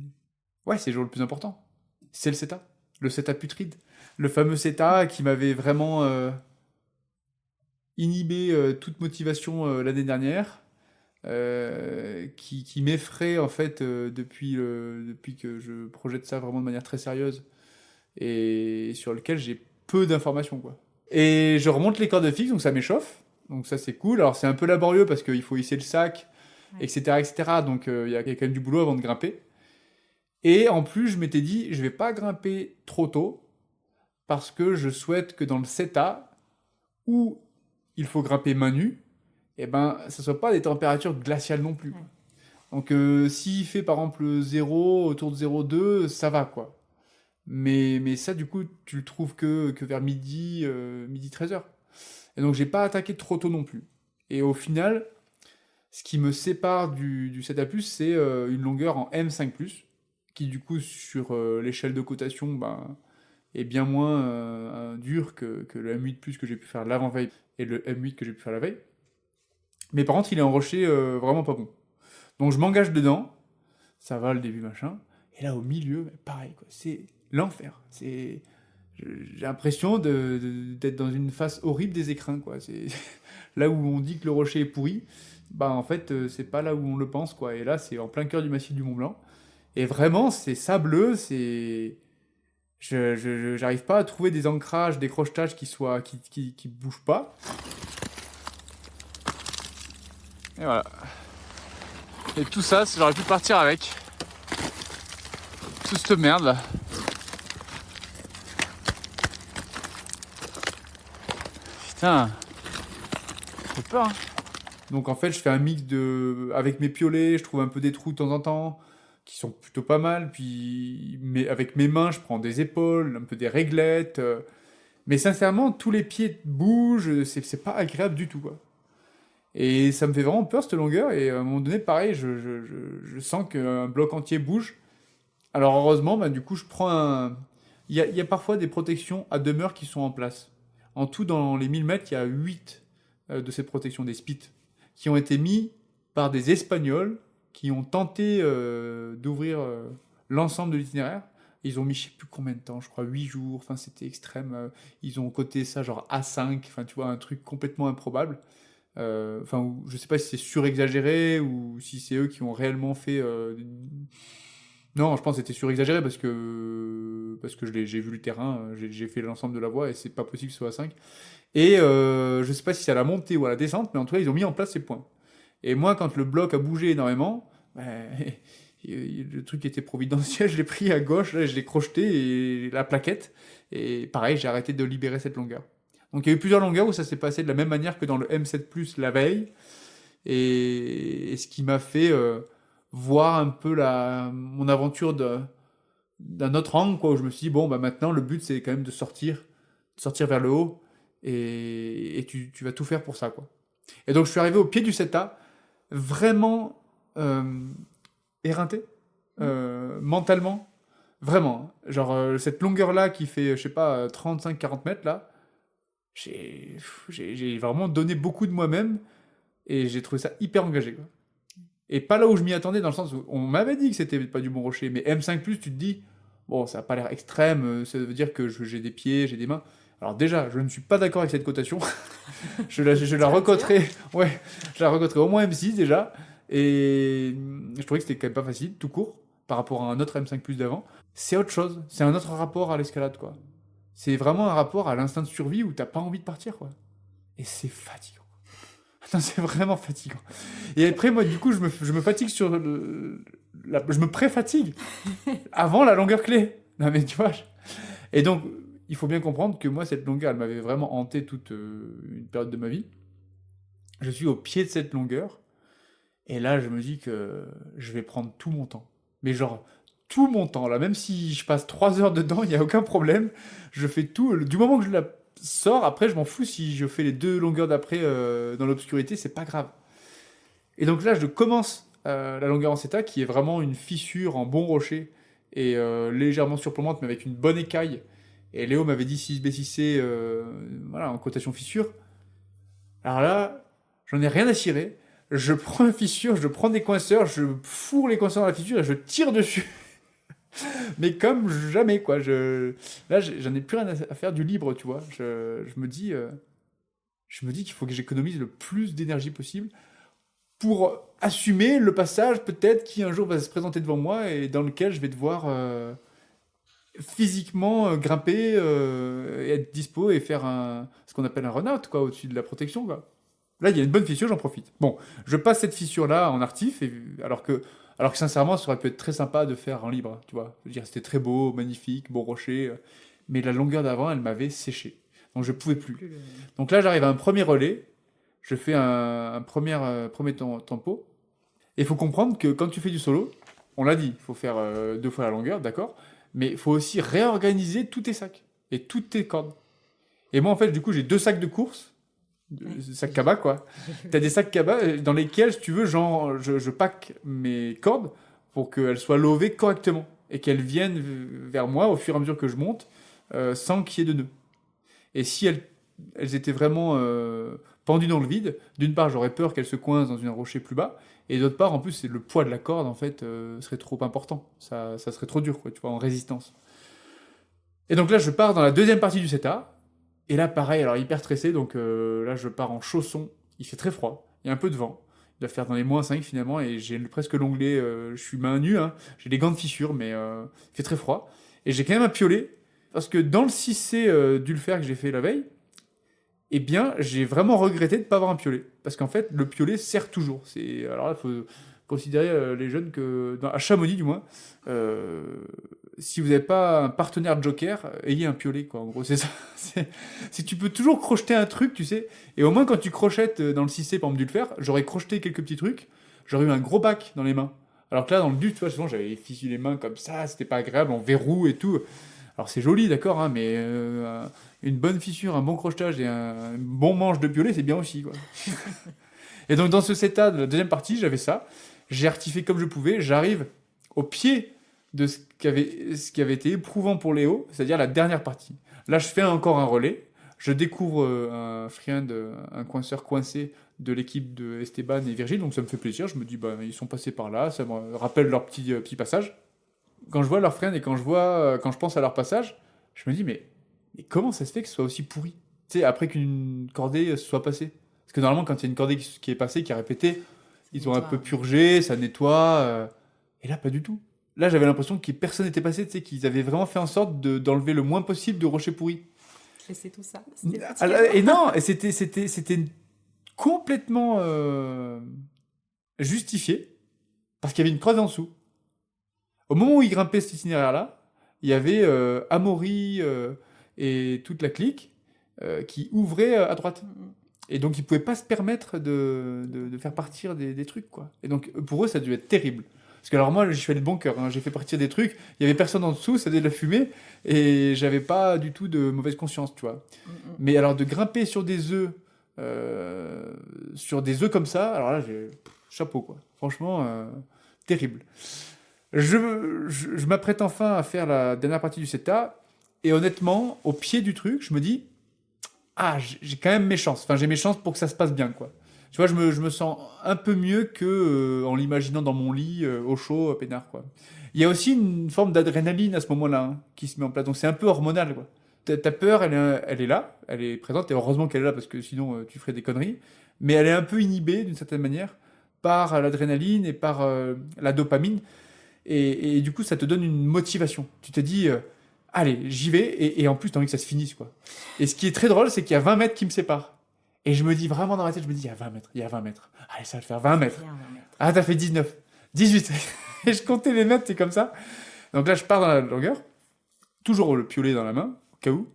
B: Ouais, c'est le jour le plus important. C'est le CETA. Le CETA putride. Le fameux CETA qui m'avait vraiment inhibé toute motivation l'année dernière, qui m'effraie, en fait, depuis que je projette ça vraiment de manière très sérieuse, et sur lequel j'ai peu d'informations, quoi. Et je remonte les cordes fixes, donc ça m'échauffe, donc ça c'est cool. Alors c'est un peu laborieux parce qu'il faut hisser le sac, etc., etc. Donc il y a quand même du boulot avant de grimper. Et en plus, je m'étais dit, je vais pas grimper trop tôt parce que je souhaite que dans le CETA, où il faut grimper main nue, eh ben, ça soit pas des températures glaciales non plus. Donc s'il fait par exemple 0, autour de 0,2, ça va, quoi. Mais ça, du coup, tu le trouves que vers midi 13h. Et donc, j'ai pas attaqué trop tôt non plus. Et au final, ce qui me sépare du 7A+, c'est une longueur en M5+, qui du coup, sur l'échelle de cotation, ben, est bien moins dur que le M8+, que j'ai pu faire l'avant-veille et le M8 que j'ai pu faire la veille. Mais par contre, il est en rocher vraiment pas bon. Donc je m'engage dedans, ça va le début machin, et là au milieu, pareil, quoi, c'est l'enfer. J'ai l'impression d'être dans une face horrible des écrins, quoi. C'est là où on dit que le rocher est pourri, bah en fait c'est pas là où on le pense, quoi. Et là c'est en plein cœur du massif du Mont Blanc, et vraiment c'est sableux, j'arrive pas à trouver des ancrages, des crochetages qui bougent pas. Et voilà. Et tout ça, j'aurais pu partir avec. Toute cette merde là. Putain. J'ai peur. Hein. Donc en fait, je fais un mix avec mes piolets, je trouve un peu des trous de temps en temps, qui sont plutôt pas mal. Puis avec mes mains, je prends des épaules, un peu des réglettes. Mais sincèrement, tous les pieds bougent, c'est pas agréable du tout, quoi. Et ça me fait vraiment peur cette longueur. Et à un moment donné, pareil, je sens qu'un bloc entier bouge. Alors heureusement, bah, du coup, je prends un. Il y a parfois des protections à demeure qui sont en place. En tout, dans les 1000 mètres, il y a 8 de ces protections, des spits, qui ont été mis par des Espagnols qui ont tenté d'ouvrir l'ensemble de l'itinéraire. Ils ont mis je sais plus combien de temps, je crois 8 jours, enfin c'était extrême. Ils ont coté ça genre A5, enfin tu vois, un truc complètement improbable. Enfin, je sais pas si c'est surexagéré ou si c'est eux qui ont réellement fait. Non, je pense que c'était surexagéré parce que j'ai vu le terrain, j'ai fait l'ensemble de la voie et c'est pas possible que ce soit à 5. Et je sais pas si c'est à la montée ou à la descente, mais en tout cas ils ont mis en place ces points. Et moi, quand le bloc a bougé énormément, ben, le truc était providentiel, je l'ai pris à gauche, là, je l'ai crocheté et la plaquette. Et pareil, j'ai arrêté de libérer cette longueur. Donc il y a eu plusieurs longueurs où ça s'est passé de la même manière que dans le M7+, la veille. Et ce qui m'a fait voir un peu mon aventure d'un autre angle, quoi, où je me suis dit, bon, bah maintenant, le but, c'est quand même de sortir vers le haut. Et tu vas tout faire pour ça, quoi. Et donc je suis arrivé au pied du 7A, vraiment éreinté, mentalement, vraiment. Hein. Genre cette longueur-là qui fait, je sais pas, 35-40 mètres, là, j'ai vraiment donné beaucoup de moi-même et j'ai trouvé ça hyper engagé, quoi. Et pas là où je m'y attendais, dans le sens où on m'avait dit que c'était pas du bon rocher, mais M5+, tu te dis, bon, ça n'a pas l'air extrême, ça veut dire que j'ai des pieds, j'ai des mains. Alors déjà, je ne suis pas d'accord avec cette cotation. je la recoterai, ouais, je la recoterai au moins M6 déjà. Et je trouvais que c'était quand même pas facile, tout court, par rapport à un autre M5+ d'avant. C'est autre chose, c'est un autre rapport à l'escalade, quoi. C'est vraiment un rapport à l'instinct de survie où t'as pas envie de partir, quoi. Et c'est fatigant. Non, c'est vraiment fatigant. Et après, moi, du coup, je me fatigue sur je me pré-fatigue avant la longueur clé. Non, mais tu vois. Et donc, il faut bien comprendre que moi, cette longueur, elle m'avait vraiment hanté toute une période de ma vie. Je suis au pied de cette longueur. Et là, je me dis que je vais prendre tout mon temps. Mais genre, tout mon temps. Là, même si je passe 3 heures dedans, il n'y a aucun problème. Je fais tout. Du moment que je la sors, après, je m'en fous si je fais les 2 longueurs d'après dans l'obscurité, c'est pas grave. Et donc là, je commence la longueur en CETA, qui est vraiment une fissure en bon rocher et légèrement surplombante, mais avec une bonne écaille. Et Léo m'avait dit 6B6C, voilà, en cotation fissure. Alors là, j'en ai rien à cirer. Je prends une fissure, je prends des coinceurs, je fourre les coinceurs dans la fissure et je tire dessus. Mais comme jamais, quoi. Là, j'en ai plus rien à faire du libre, tu vois. Je me dis qu'il faut que j'économise le plus d'énergie possible pour assumer le passage, peut-être, qui un jour va se présenter devant moi et dans lequel je vais devoir physiquement grimper et être dispo et faire ce qu'on appelle un run-out, quoi, au-dessus de la protection, quoi. Là, il y a une bonne fissure, j'en profite. Bon, je passe cette fissure-là en artif, alors que sincèrement, ça aurait pu être très sympa de faire en libre, tu vois. Je veux dire, c'était très beau, magnifique, beau rocher, mais la longueur d'avant, elle m'avait séché. Donc je pouvais plus. Donc là, j'arrive à un premier relais, je fais un premier tempo. Et il faut comprendre que quand tu fais du solo, on l'a dit, il faut faire 2 fois la longueur, d'accord, mais il faut aussi réorganiser tous tes sacs et toutes tes cordes. Et moi, en fait, du coup, j'ai 2 sacs de course, sacs cabas, quoi. T'as des sacs cabas dans lesquels, si tu veux, genre, je pack mes cordes pour qu'elles soient lovées correctement et qu'elles viennent vers moi au fur et à mesure que je monte sans qu'il y ait de nœuds. Et si elles étaient vraiment pendues dans le vide, d'une part, j'aurais peur qu'elles se coincent dans un rocher plus bas, et d'autre part, en plus, le poids de la corde, en fait, serait trop important. Ça serait trop dur, quoi, tu vois, en résistance. Et donc là, je pars dans la deuxième partie du CETA, et là, pareil, alors hyper stressé, donc là, je pars en chaussons, il fait très froid, il y a un peu de vent, il doit faire dans les -5 finalement, et j'ai presque l'onglet, je suis main nue, hein, j'ai les gants de fissure, mais il fait très froid. Et j'ai quand même un piolet, parce que dans le 6C d'Ulfer que j'ai fait la veille, eh bien, j'ai vraiment regretté de ne pas avoir un piolet. Parce qu'en fait, le piolet sert toujours. Alors là, il faut considérer les jeunes que, à Chamonix du moins, euh, si vous n'avez pas un partenaire joker, ayez un piolet, quoi. En gros, c'est ça. Si tu peux toujours crocheter un truc, tu sais, et au moins quand tu crochettes dans le 6C, par exemple, du fer, j'aurais crocheté quelques petits trucs, j'aurais eu un gros bac dans les mains. Alors que là, dans le but, tu vois, souvent j'avais fichu les mains comme ça, c'était pas agréable, en verrou et tout. Alors c'est joli, d'accord, hein, mais une bonne fissure, un bon crochetage et un bon manche de piolet, c'est bien aussi, quoi. Et donc dans ce CETA de la deuxième partie, j'avais ça. J'ai artifié comme je pouvais. J'arrive au pied de ce qui avait été éprouvant pour Léo, c'est-à-dire la dernière partie. Là, je fais encore un relais. Je découvre un friend, un coinceur coincé de l'équipe de Esteban et Virgile, donc ça me fait plaisir. Je me dis, bah, ils sont passés par là, ça me rappelle leur petit passage. Quand je vois leur friend et quand je pense à leur passage, je me dis, mais comment ça se fait que ce soit aussi pourri? Tu sais, après qu'une cordée se soit passée. Parce que normalement, quand il y a une cordée qui est passée, qui a répété, ils ont un peu purgé, ça nettoie. Et là, pas du tout. Là, j'avais l'impression que personne n'était passé, tu sais, qu'ils avaient vraiment fait en sorte d'enlever le moins possible de rochers pourris.
C: Et c'est tout ça.
B: Et non, et c'était complètement justifié, parce qu'il y avait une creuse en dessous. Au moment où ils grimpaient cet itinéraire-là, il y avait Amaury et toute la clique qui ouvraient à droite. Et donc, ils pouvaient pas se permettre de faire partir des trucs, quoi. Et donc, pour eux, ça a dû être terrible. Parce que, alors, moi, je suis allé de bon cœur, hein. J'ai fait partir des trucs, il y avait personne en dessous, ça faisait de la fumée, et j'avais pas du tout de mauvaise conscience, tu vois. Mais alors, de grimper sur des œufs comme ça, alors là, chapeau, quoi. Franchement, terrible. Je m'apprête enfin à faire la dernière partie du CETA, et honnêtement, au pied du truc, je me dis, ah, j'ai quand même mes chances. Enfin, j'ai mes chances pour que ça se passe bien, quoi. Tu vois, je me sens un peu mieux que en l'imaginant dans mon lit, au chaud, peinard, quoi. Il y a aussi une forme d'adrénaline à ce moment-là, hein, qui se met en place. Donc c'est un peu hormonal, quoi. Ta peur, elle est là, elle est présente, et heureusement qu'elle est là, parce que sinon tu ferais des conneries. Mais elle est un peu inhibée, d'une certaine manière, par l'adrénaline et par la dopamine. Et du coup, ça te donne une motivation. Tu te dis, allez, j'y vais, et en plus, t'as envie que ça se finisse, quoi. Et ce qui est très drôle, c'est qu'il y a 20 mètres qui me séparent. Et je me dis vraiment dans ma tête, je me dis, il y a 20 mètres, il y a 20 mètres. Allez, ça va le faire, 20 mètres. Ah, t'as fait 19, 18. Et je comptais les mètres, c'est comme ça. Donc là, je pars dans la longueur, toujours le piolet dans la main, au cas où.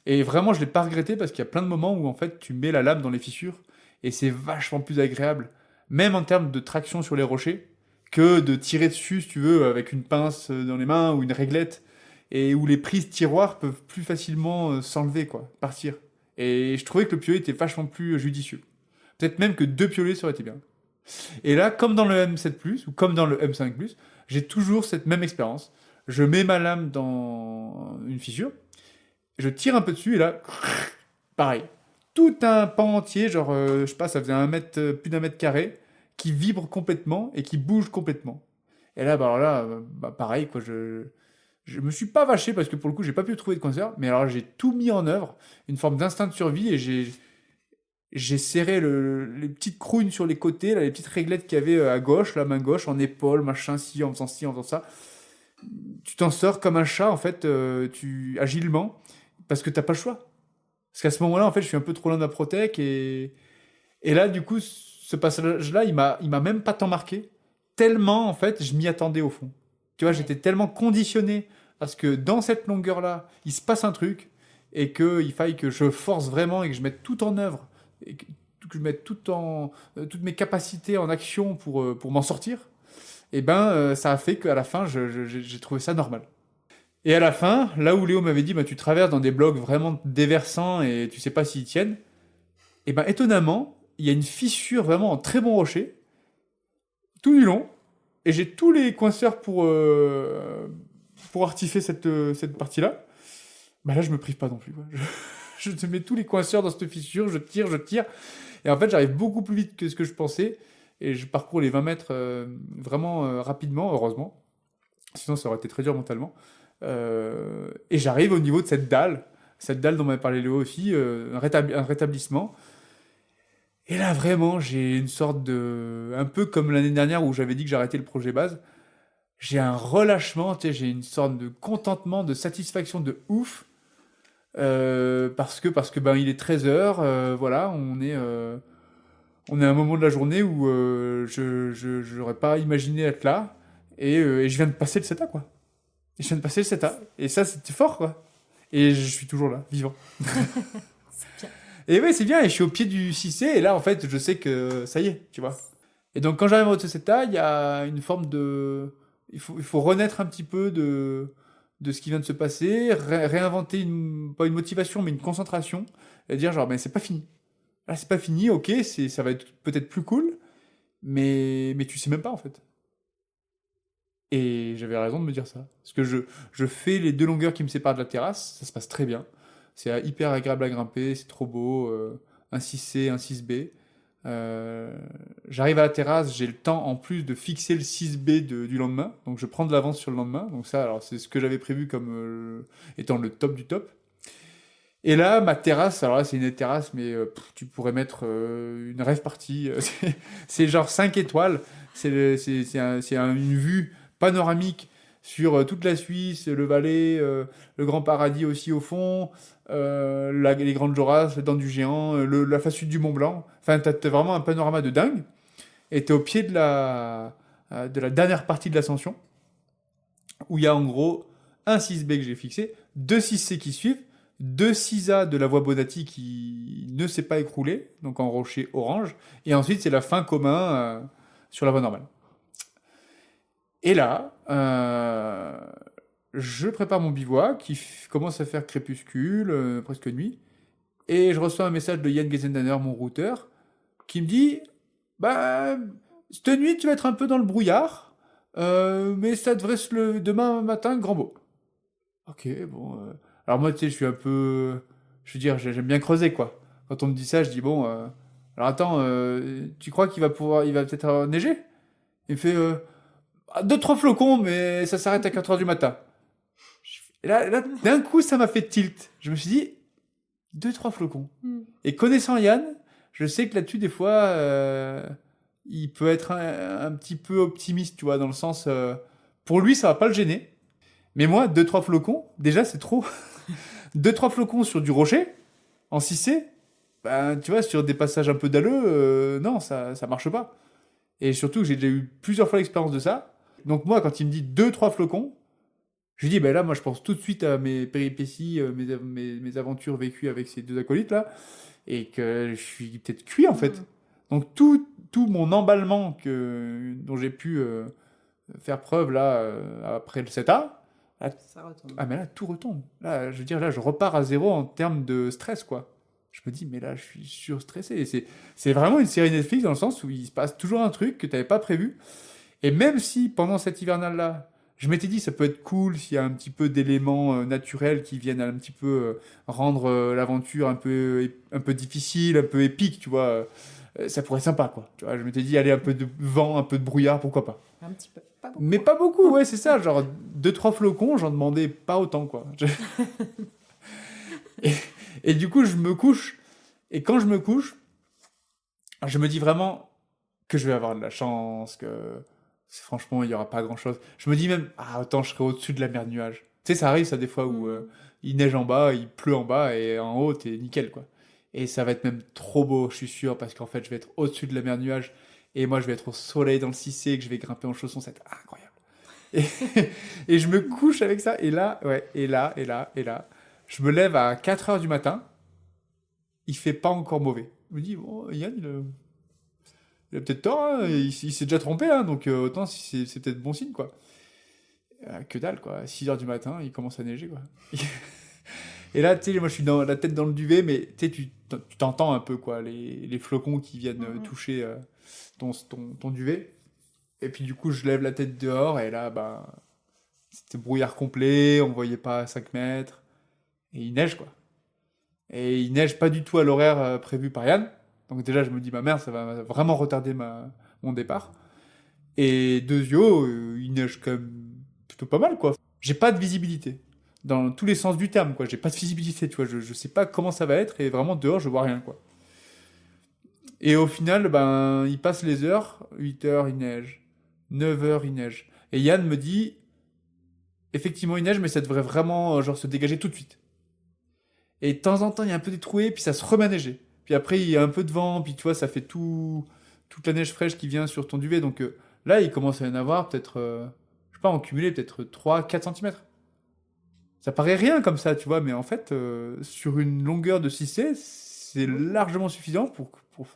B: Et vraiment, je l'ai pas regretté parce qu'il y a plein de moments où, en fait, tu mets la lame dans les fissures, et c'est vachement plus agréable, même en termes de traction sur les rochers, que de tirer dessus, si tu veux, avec une pince dans les mains ou une réglette, et où les prises tiroirs peuvent plus facilement s'enlever, quoi, partir. Et je trouvais que le piolet était vachement plus judicieux. Peut-être même que 2 piolets, ça aurait été bien. Et là, comme dans le M7+, ou comme dans le M5+, j'ai toujours cette même expérience. Je mets ma lame dans une fissure, je tire un peu dessus, et là, pareil. Tout un pan entier, genre, je sais pas, ça faisait plus d'1 mètre carré, qui vibre complètement et qui bouge complètement. Et là, bah, alors là, bah, pareil, quoi, je me suis pas vaché parce que pour le coup, j'ai pas pu trouver de concert, mais alors j'ai tout mis en œuvre, une forme d'instinct de survie, et j'ai serré les petites crouines sur les côtés, là, les petites réglettes qu'il y avait à gauche, la main gauche, en épaule, machin, ci, en faisant ça. Tu t'en sors comme un chat, en fait, agilement, parce que t'as pas le choix. Parce qu'à ce moment-là, en fait, je suis un peu trop loin de la protec, et là, du coup, ce passage-là, il m'a même pas tant marqué, tellement, en fait, je m'y attendais au fond. Tu vois, j'étais tellement conditionné à ce que dans cette longueur-là, il se passe un truc, et qu'il faille que je force vraiment et que je mette tout en œuvre, et que je mette toutes mes capacités en action pour m'en sortir. Et ben, ça a fait qu'à la fin, j'ai trouvé ça normal. Et à la fin, là où Léo m'avait dit, bah, tu traverses dans des blocs vraiment déversants et tu sais pas s'ils tiennent, et ben étonnamment, il y a une fissure vraiment en très bon rocher, tout du long, et j'ai tous les coinceurs pour artifier cette partie-là. Bah là, je me prive pas non plus, quoi. Je te mets tous les coinceurs dans cette fissure, je tire. Et en fait, j'arrive beaucoup plus vite que ce que je pensais. Et je parcours les 20 mètres vraiment rapidement, heureusement. Sinon, ça aurait été très dur mentalement. Et j'arrive au niveau de cette dalle dont m'avait parlé Léo aussi, un rétablissement. Et là, vraiment, j'ai une sorte de... Un peu comme l'année dernière où j'avais dit que j'arrêtais le projet base. J'ai un relâchement, tu sais, j'ai une sorte de contentement, de satisfaction de ouf. Parce que ben, il est 13h, voilà, on est à un moment de la journée où j'aurais pas imaginé être là. Et je viens de passer le CETA, quoi. Et je viens de passer le CETA. Et ça, c'était fort, quoi. Et je suis toujours là, vivant.
A: C'est bien.
B: Et ouais, c'est bien, et je suis au pied du 6C, et là, en fait, je sais que ça y est, tu vois. Et donc, quand j'arrive au CETA, il y a une forme de... Il faut renaître un petit peu de ce qui vient de se passer, réinventer, pas une motivation, mais une concentration, et dire genre, ben, c'est pas fini. Là, c'est pas fini, ok, ça va être peut-être plus cool, mais tu sais même pas, en fait. Et j'avais raison de me dire ça. Parce que je fais les 2 longueurs qui me séparent de la terrasse, ça se passe très bien. C'est hyper agréable à grimper, c'est trop beau. Un 6C, un 6B. J'arrive à la terrasse, j'ai le temps en plus de fixer le 6B du lendemain. Donc je prends de l'avance sur le lendemain. Donc ça, alors c'est ce que j'avais prévu comme étant le top du top. Et là, ma terrasse, alors là, c'est une terrasse, mais tu pourrais mettre une rêve partie. C'est genre 5 étoiles. Une vue panoramique sur toute la Suisse, le Valais, le Grand Paradis aussi au fond, les Grandes Jorasses, les Dents du Géant, la face sud du Mont Blanc. Enfin, t'as vraiment un panorama de dingue. Et t'es au pied de la dernière partie de l'ascension, où il y a en gros un 6B que j'ai fixé, 2 6C qui suivent, 2 6A de la voie Bonatti qui ne s'est pas écroulée, donc en rocher orange, et ensuite c'est la fin commun sur la voie normale. Et là, je prépare mon bivouac qui commence à faire crépuscule, presque nuit, et je reçois un message de Yann Gezendaner, mon routeur, qui me dit bah, cette nuit tu vas être un peu dans le brouillard, mais ça devrait se lever demain matin, grand beau. Ok, bon. Alors moi, tu sais, je suis un peu. Je veux dire, j'aime bien creuser, quoi. Quand on me dit ça, je dis, bon. Alors attends, tu crois il va peut-être neiger? Il me fait 2-3 flocons, mais ça s'arrête à 4 heures du matin. Et là, d'un coup, ça m'a fait tilt. Je me suis dit, 2-3 flocons. Et connaissant Yann, je sais que là-dessus, des fois, il peut être un petit peu optimiste, tu vois, dans le sens. Pour lui, ça va pas le gêner. Mais moi, 2-3 flocons, déjà, c'est trop. 2-3 flocons sur du rocher, en 6C, ben, tu vois, sur des passages un peu dalleux, non, ça marche pas. Et surtout, j'ai déjà eu plusieurs fois l'expérience de ça. Donc moi, quand il me dit 2-3 flocons, je lui dis, ben là, moi, je pense tout de suite à mes péripéties, mes aventures vécues avec ces 2 acolytes-là, et que je suis peut-être cuit, en fait. Donc tout mon emballement dont j'ai pu faire preuve, là, après le 7A, là,
A: Ça retombe.
B: ah mais là, tout retombe. Là, je veux dire, là, je repars à zéro en termes de stress, quoi. Je me dis, mais là, je suis surstressé. Et c'est vraiment une série Netflix dans le sens où il se passe toujours un truc que tu n'avais pas prévu. Et même si, pendant cet hivernal-là, je m'étais dit, ça peut être cool s'il y a un petit peu d'éléments naturels qui viennent un petit peu rendre l'aventure un peu difficile, un peu épique, tu vois. Ça pourrait être sympa, quoi. Tu vois, je m'étais dit, allez, un peu de vent, un peu de brouillard, pourquoi pas.
A: Un petit peu. Pas beaucoup.
B: Mais pas beaucoup, ouais, c'est ça. Genre 2-3 flocons, j'en demandais pas autant, quoi. Et, et du coup, je me couche. Et quand je me couche, je me dis vraiment que je vais avoir de la chance, que franchement, il y aura pas grand-chose. Je me dis même, ah, autant je serai au-dessus de la mer de nuages. Tu sais, ça arrive, ça, des fois, où il neige en bas, il pleut en bas, et en haut, t'es nickel, quoi. Et ça va être même trop beau, je suis sûr, parce qu'en fait, je vais être au-dessus de la mer de nuages. Et moi, je vais être au soleil dans le 6C, que je vais grimper en chaussons, ça va être incroyable. Et, et je me couche avec ça, et là, ouais, et là, je me lève à 4 heures du matin, il fait pas encore mauvais. Je me dis, bon, Yann, il a peut-être tort, hein, il s'est déjà trompé, hein, donc autant si c'est peut-être bon signe, quoi. Que dalle, quoi. À 6 heures du matin, il commence à neiger, quoi. Et là, tu sais, moi je suis la tête dans le duvet, mais tu sais, tu t'entends un peu, quoi, les flocons qui viennent toucher ton duvet. Et puis du coup, je lève la tête dehors, et là, bah, c'était brouillard complet, on voyait pas à 5 mètres. Et il neige, quoi. Et il neige pas du tout à l'horaire prévu par Yann. Donc déjà, je me dis, ma mère, ça va vraiment retarder mon départ. Et deuxio, il neige quand même plutôt pas mal, quoi. J'ai pas de visibilité. Dans tous les sens du terme, quoi. J'ai pas de visibilité, tu vois. Je sais pas comment ça va être, et vraiment, dehors, je vois rien, quoi. Et au final, ben, il passe les heures. 8 heures, il neige. 9 heures, il neige. Et Yann me dit, effectivement, il neige, mais ça devrait vraiment, genre, se dégager tout de suite. Et de temps en temps, il y a un peu des trouées, puis ça se remet à neiger. Puis après, il y a un peu de vent, puis tu vois, ça fait toute la neige fraîche qui vient sur ton duvet. Donc là, il commence à y en avoir peut-être, je sais pas, en cumulé, peut-être 3 4 centimètres. Ça paraît rien comme ça, tu vois, mais en fait, sur une longueur de 6C, c'est largement suffisant pour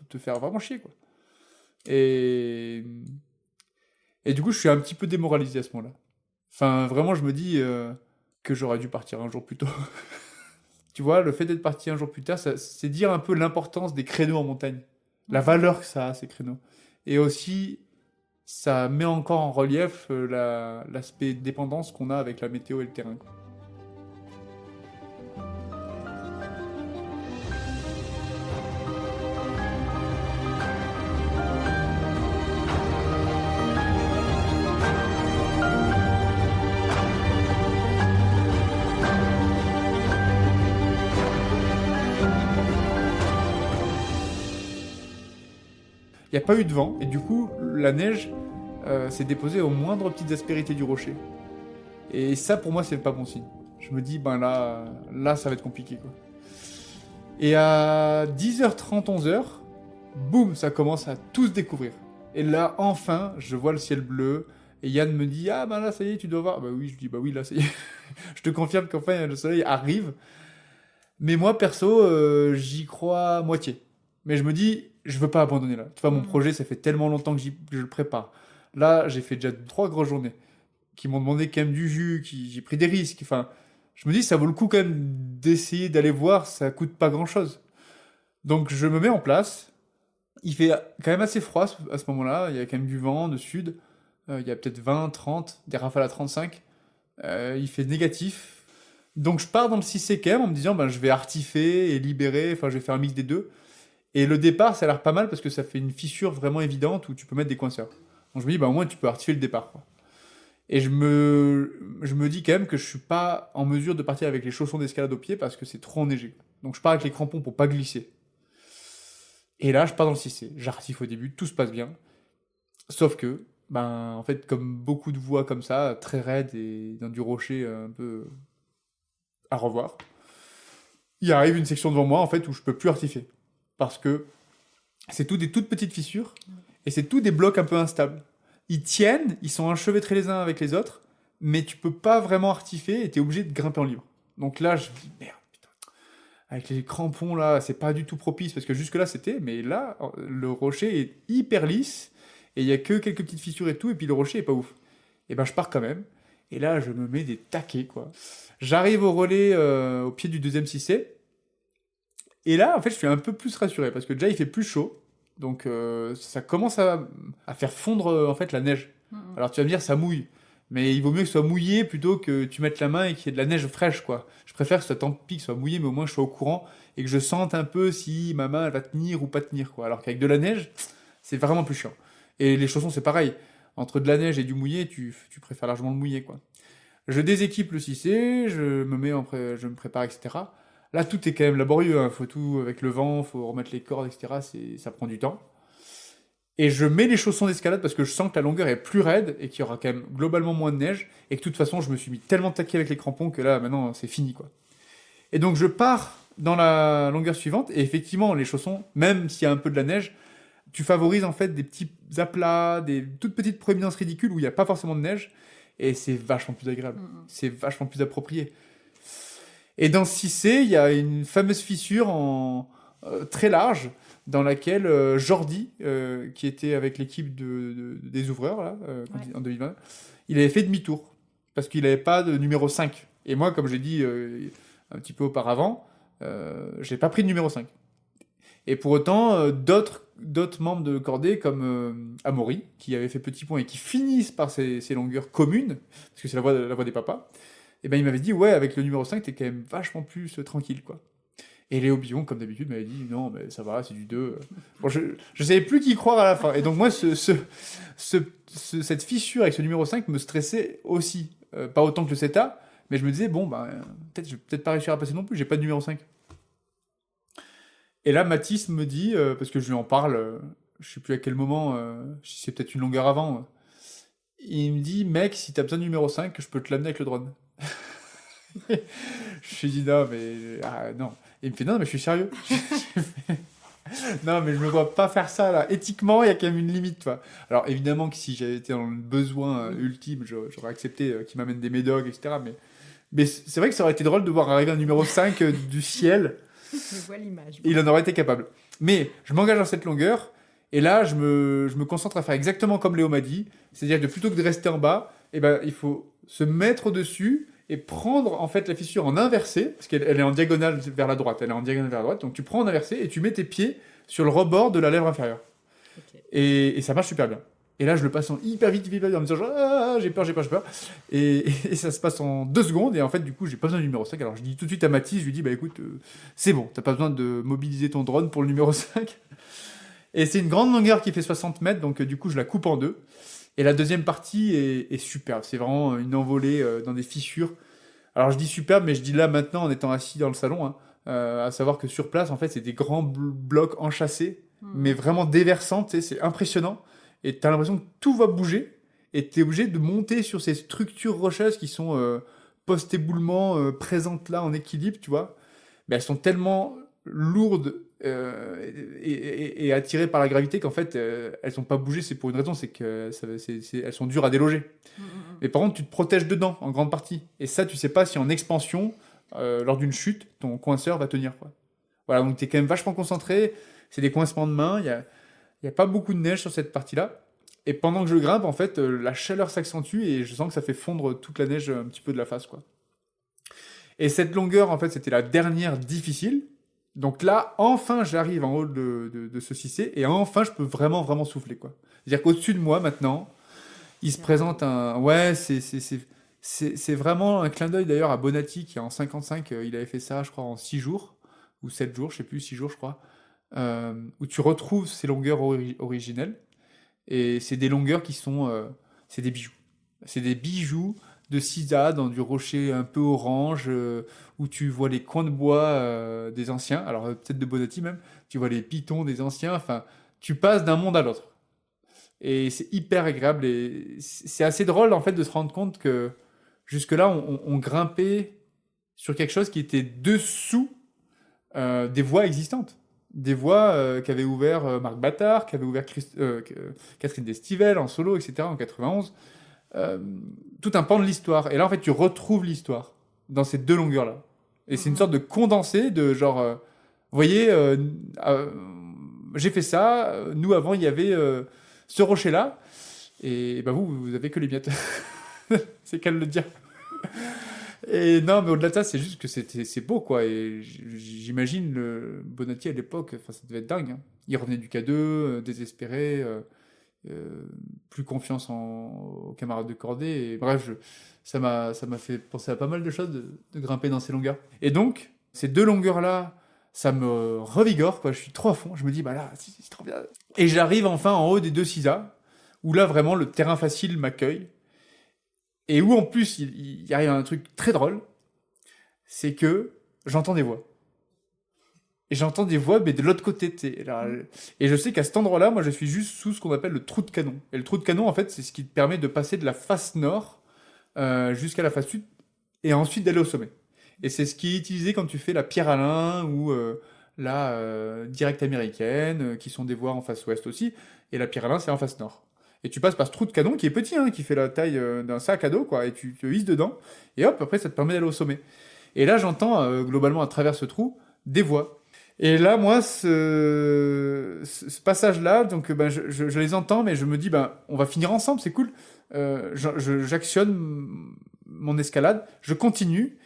B: te faire vraiment chier, quoi. Et, et du coup, je suis un petit peu démoralisé à ce moment-là. Enfin, vraiment, je me dis que j'aurais dû partir un jour plus tôt. Tu vois, le fait d'être parti un jour plus tard, c'est dire un peu l'importance des créneaux en montagne. La valeur que ça a, ces créneaux. Et aussi, ça met encore en relief l'aspect dépendance qu'on a avec la météo et le terrain, quoi. Il n'y a pas eu de vent, et du coup, la neige s'est déposée aux moindres petites aspérités du rocher. Et ça, pour moi, c'est pas bon signe. Je me dis, ben là, ça va être compliqué, quoi. Et à 10h30, 11h, boum, ça commence à tout se découvrir. Et là, enfin, je vois le ciel bleu. Et Yann me dit, ah ben là, ça y est, tu dois voir. Bah oui, je dis, bah oui, là, ça y est. Je te confirme qu'enfin, le soleil arrive. Mais moi, perso, j'y crois à moitié. Mais je me dis, je veux pas abandonner là. Tu vois, mon projet, ça fait tellement longtemps que je le prépare. Là, j'ai fait déjà 3 grosses journées qui m'ont demandé quand même du jus, j'ai pris des risques. Enfin, je me dis, ça vaut le coup quand même d'essayer d'aller voir, ça coûte pas grand-chose. Donc, je me mets en place. Il fait quand même assez froid à ce moment-là. Il y a quand même du vent de sud. Il y a peut-être 20, 30, des rafales à 35. Il fait négatif. Donc, je pars dans le 6C quand même en me disant, ben, je vais artifer et libérer. Enfin, je vais faire un mix des deux. Et le départ, ça a l'air pas mal parce que ça fait une fissure vraiment évidente où tu peux mettre des coinceurs. Donc je me dis, bah au moins tu peux artifier le départ, quoi. Et je me dis quand même que je suis pas en mesure de partir avec les chaussons d'escalade au pied parce que c'est trop enneigé. Donc je pars avec les crampons pour pas glisser. Et là, je pars dans le 6C. J'artife au début, tout se passe bien. Sauf que, ben, en fait, comme beaucoup de voies comme ça, très raides et dans du rocher un peu à revoir, il arrive une section devant moi, en fait, où je peux plus artifier. Parce que c'est tout des toutes petites fissures et c'est tout des blocs un peu instables. Ils tiennent, ils sont enchevêtrés les uns avec les autres, mais tu peux pas vraiment artifer et tu es obligé de grimper en libre. Donc là, je me dis merde, putain. Avec les crampons là, c'est pas du tout propice parce que jusque-là c'était, mais là, le rocher est hyper lisse et il y a que quelques petites fissures et tout, et puis le rocher est pas ouf. Et ben je pars quand même. Et là, je me mets des taquets, quoi. J'arrive au relais au pied du deuxième 6C. Et là, en fait, je suis un peu plus rassuré parce que déjà il fait plus chaud, donc ça commence à faire fondre en fait la neige. Alors tu vas me dire ça mouille, mais il vaut mieux que ce soit mouillé plutôt que tu mettes la main et qu'il y ait de la neige fraîche, quoi. Je préfère que ce soit tant pis que ce soit mouillé, mais au moins je sois au courant et que je sente un peu si ma main elle va tenir ou pas tenir, quoi. Alors qu'avec de la neige, c'est vraiment plus chiant. Et les chaussons c'est pareil. Entre de la neige et du mouillé, tu préfères largement le mouillé, quoi. Je déséquipe le 6C, je me prépare, etc. Là, tout est quand même laborieux, hein. Faut tout avec le vent, faut remettre les cordes, etc. Ça prend du temps. Et je mets les chaussons d'escalade parce que je sens que la longueur est plus raide et qu'il y aura quand même globalement moins de neige. Et que de toute façon, je me suis mis tellement taqué avec les crampons que là, maintenant, c'est fini, quoi. Et donc, je pars dans la longueur suivante. Et effectivement, les chaussons, même s'il y a un peu de la neige, tu favorises en fait des petits aplats, des toutes petites proéminences ridicules où il n'y a pas forcément de neige. Et c'est vachement plus agréable. C'est vachement plus approprié. Et dans 6C, il y a une fameuse fissure très large dans laquelle Jordi, qui était avec l'équipe des ouvreurs là, en 2020, il avait fait demi-tour parce qu'il n'avait pas de numéro 5. Et moi, comme j'ai dit un petit peu auparavant, je n'ai pas pris de numéro 5. Et pour autant, d'autres membres de cordée, comme Amaury, qui avait fait petit pont et qui finissent par ces longueurs communes, parce que c'est la voie des papas, Et ben il m'avait dit, ouais, avec le numéro 5, t'es quand même vachement plus tranquille, quoi. Et Léo Billon, comme d'habitude, m'avait dit, non, mais ça va, c'est du 2. Bon, je savais plus qui croire à la fin. Et donc moi, cette fissure avec ce numéro 5 me stressait aussi. Pas autant que le 7A, mais je me disais, bon, bah, peut-être, je vais peut-être pas réussir à passer non plus, j'ai pas de numéro 5. Et là, Mathis me dit, parce que je lui en parle, je sais plus à quel moment, si c'est peut-être une longueur avant, il me dit, mec, si t'as besoin de numéro 5, je peux te l'amener avec le drone. Je lui dis, non, mais. Ah, non. Et il me fait, non, mais je suis sérieux. Non, mais je me vois pas faire ça, là. Éthiquement, il y a quand même une limite, tu vois. Alors, évidemment que si j'avais été dans le besoin ultime, j'aurais accepté qu'il m'amène des médocs, etc. Mais c'est vrai que ça aurait été drôle de voir arriver un numéro 5 du ciel.
C: Je vois l'image.
B: Il en aurait été capable. Mais je m'engage dans cette longueur, et là, je me concentre à faire exactement comme Léo m'a dit. C'est-à-dire que plutôt que de rester en bas, eh ben, il faut se mettre au-dessus et prendre en fait la fissure en inversé, parce qu'elle est en diagonale vers la droite. Elle est en diagonale vers la droite, donc tu prends en inversé et tu mets tes pieds sur le rebord de la lèvre inférieure.
C: Ok.
B: Et ça marche super bien. Et là, je le passe en hyper vite, en me disant genre, ah, j'ai peur. Et ça se passe en 2 secondes. Et en fait, du coup, j'ai pas besoin du numéro 5. Alors, je dis tout de suite à Mathis, je lui dis, bah écoute, c'est bon, t'as pas besoin de mobiliser ton drone pour le numéro 5. Et c'est une grande longueur qui fait 60 mètres, donc du coup, je la coupe en 2. Et la deuxième partie est superbe. C'est vraiment une envolée dans des fissures. Alors, je dis superbe, mais je dis là maintenant en étant assis dans le salon, hein, à savoir que sur place, en fait, c'est des grands blocs enchâssés, mais vraiment déversants, tu sais, c'est impressionnant. Et t'as l'impression que tout va bouger, et t'es obligé de monter sur ces structures rocheuses qui sont post-éboulement, présentes là en équilibre, tu vois. Mais elles sont tellement lourdes et attirées par la gravité qu'en fait, elles sont pas bougées, c'est pour une raison, c'est que elles sont dures à déloger. Mais par contre, tu te protèges dedans, en grande partie. Et ça, tu sais pas si en expansion, lors d'une chute, ton coinceur va tenir, quoi. Voilà, donc t'es quand même vachement concentré, c'est des coincements de main, il y a pas beaucoup de neige sur cette partie-là. Et pendant que je grimpe, en fait, la chaleur s'accentue et je sens que ça fait fondre toute la neige un petit peu de la face, quoi. Et cette longueur, en fait, c'était la dernière difficile. Donc là, enfin, j'arrive en haut de ce 6C et enfin, je peux vraiment, vraiment souffler, quoi. C'est-à-dire qu'au-dessus de moi, maintenant, il se présente un... Ouais, c'est vraiment un clin d'œil, d'ailleurs, à Bonatti, qui en 55, il avait fait ça, je crois, en 6 jours, ou 7 jours, je sais plus, 6 jours, je crois, où tu retrouves ces longueurs originelles. Et c'est des longueurs qui sont... c'est des bijoux. C'est des bijoux de Sisa dans du rocher un peu orange, où tu vois les coins de bois des anciens, alors peut-être de Bonatti même, tu vois les pitons des anciens, enfin, tu passes d'un monde à l'autre. Et c'est hyper agréable, et c'est assez drôle en fait de se rendre compte que jusque-là, on grimpait sur quelque chose qui était dessous des voies existantes. Des voies qu'avait ouvert Marc Battard, qu'avait ouvert Catherine Destivelle en solo, etc. en 91. Tout un pan de l'histoire. Et là, en fait, tu retrouves l'histoire dans ces 2 longueurs-là. Et c'est une sorte de condensé de genre, vous voyez, j'ai fait ça, nous avant, il y avait ce rocher-là, et bah vous avez que les miettes. C'est qu'à le dire. Et non, mais au-delà de ça, c'est juste que c'est beau, quoi. Et j'imagine le Bonatti à l'époque, enfin, ça devait être dingue, hein. Il revenait du K2, désespéré, plus confiance aux camarades de cordée. Et bref, ça m'a fait penser à pas mal de choses de grimper dans ces longueurs. Et donc, ces 2 longueurs-là, ça me revigore, quoi. Je suis trop à fond. Je me dis, bah là, c'est trop bien. Et j'arrive enfin en haut des 2 CISA, où là, vraiment, le terrain facile m'accueille. Et où en plus, il arrive un truc très drôle, c'est que j'entends des voix. Et j'entends des voix, mais de l'autre côté. Et je sais qu'à cet endroit-là, moi, je suis juste sous ce qu'on appelle le trou de canon. Et le trou de canon, en fait, c'est ce qui te permet de passer de la face nord jusqu'à la face sud, et ensuite d'aller au sommet. Et c'est ce qui est utilisé quand tu fais la Pierre Alain ou la Directe américaine, qui sont des voies en face ouest aussi. Et la Pierre Alain, c'est en face nord. Et tu passes par ce trou de canon qui est petit, hein, qui fait la taille d'un sac à dos, quoi, et tu te hisses dedans, et hop, après ça te permet d'aller au sommet. Et là, j'entends globalement à travers ce trou des voix. Et là, moi, ce passage-là, donc ben, je les entends, mais je me dis, ben, on va finir ensemble, c'est cool. J'actionne mon escalade, je continue.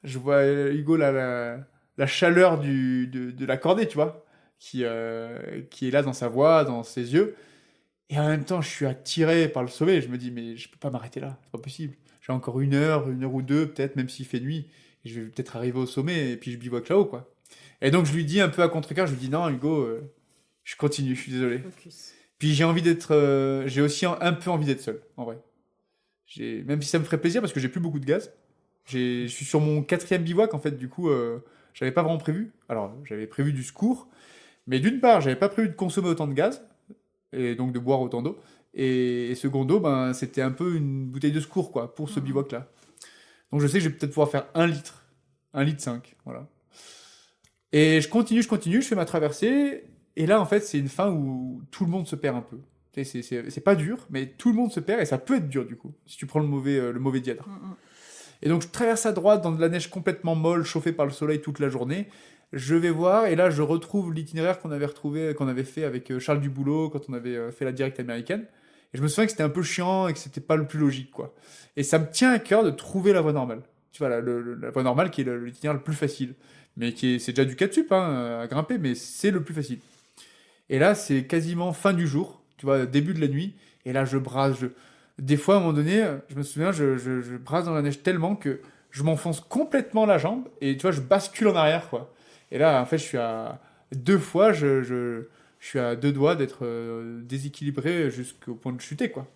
B: Je vois Hugo, la chaleur de la cordée, tu vois, qui est là dans sa voix, dans ses yeux. Et en même temps, je suis attiré par le sommet. Je me dis, mais je peux pas m'arrêter là, c'est pas possible. j'ai encore 1 heure ou 2, peut-être, même s'il fait nuit, et je vais peut-être arriver au sommet, et puis je bivouac là-haut, quoi. Et donc je lui dis un peu à contre-cœur, je lui dis non, Hugo, je continue, je suis désolé.
C: Focus.
B: Puis j'ai aussi un peu envie d'être seul, en vrai. Même si ça me ferait plaisir, parce que j'ai plus beaucoup de gaz. Je suis sur mon 4e bivouac, en fait, du coup, j'avais pas vraiment prévu. Alors, j'avais prévu du secours, mais d'une part, j'avais pas prévu de consommer autant de gaz, et donc de boire autant d'eau. Et secondo, ben, c'était un peu une bouteille de secours, quoi, pour ce bivouac-là. Donc je sais que je vais peut-être pouvoir faire 1 litre, 1,5 litre, voilà. Et je continue, je fais ma traversée, et là, en fait, c'est une fin où tout le monde se perd un peu. Tu sais, c'est pas dur, mais tout le monde se perd, et ça peut être dur, du coup, si tu prends le mauvais dièdre. Et donc je traverse à droite dans de la neige complètement molle, chauffée par le soleil toute la journée. Je vais voir, et là je retrouve l'itinéraire qu'on avait fait avec Charles Duboulot quand on avait fait la directe américaine. Et je me souviens que c'était un peu chiant et que c'était pas le plus logique, quoi. Et ça me tient à cœur de trouver la voie normale. Tu vois, la voie normale qui est l'itinéraire le plus facile. Mais c'est déjà du 4 sup hein, à grimper, mais c'est le plus facile. Et là, c'est quasiment fin du jour, tu vois, début de la nuit. Et là, je brasse. Des fois, à un moment donné, je me souviens, je brasse dans la neige tellement que je m'enfonce complètement la jambe et tu vois, je bascule en arrière, quoi. Et là, en fait, je suis à 2 fois, je suis à 2 doigts d'être déséquilibré jusqu'au point de chuter, quoi.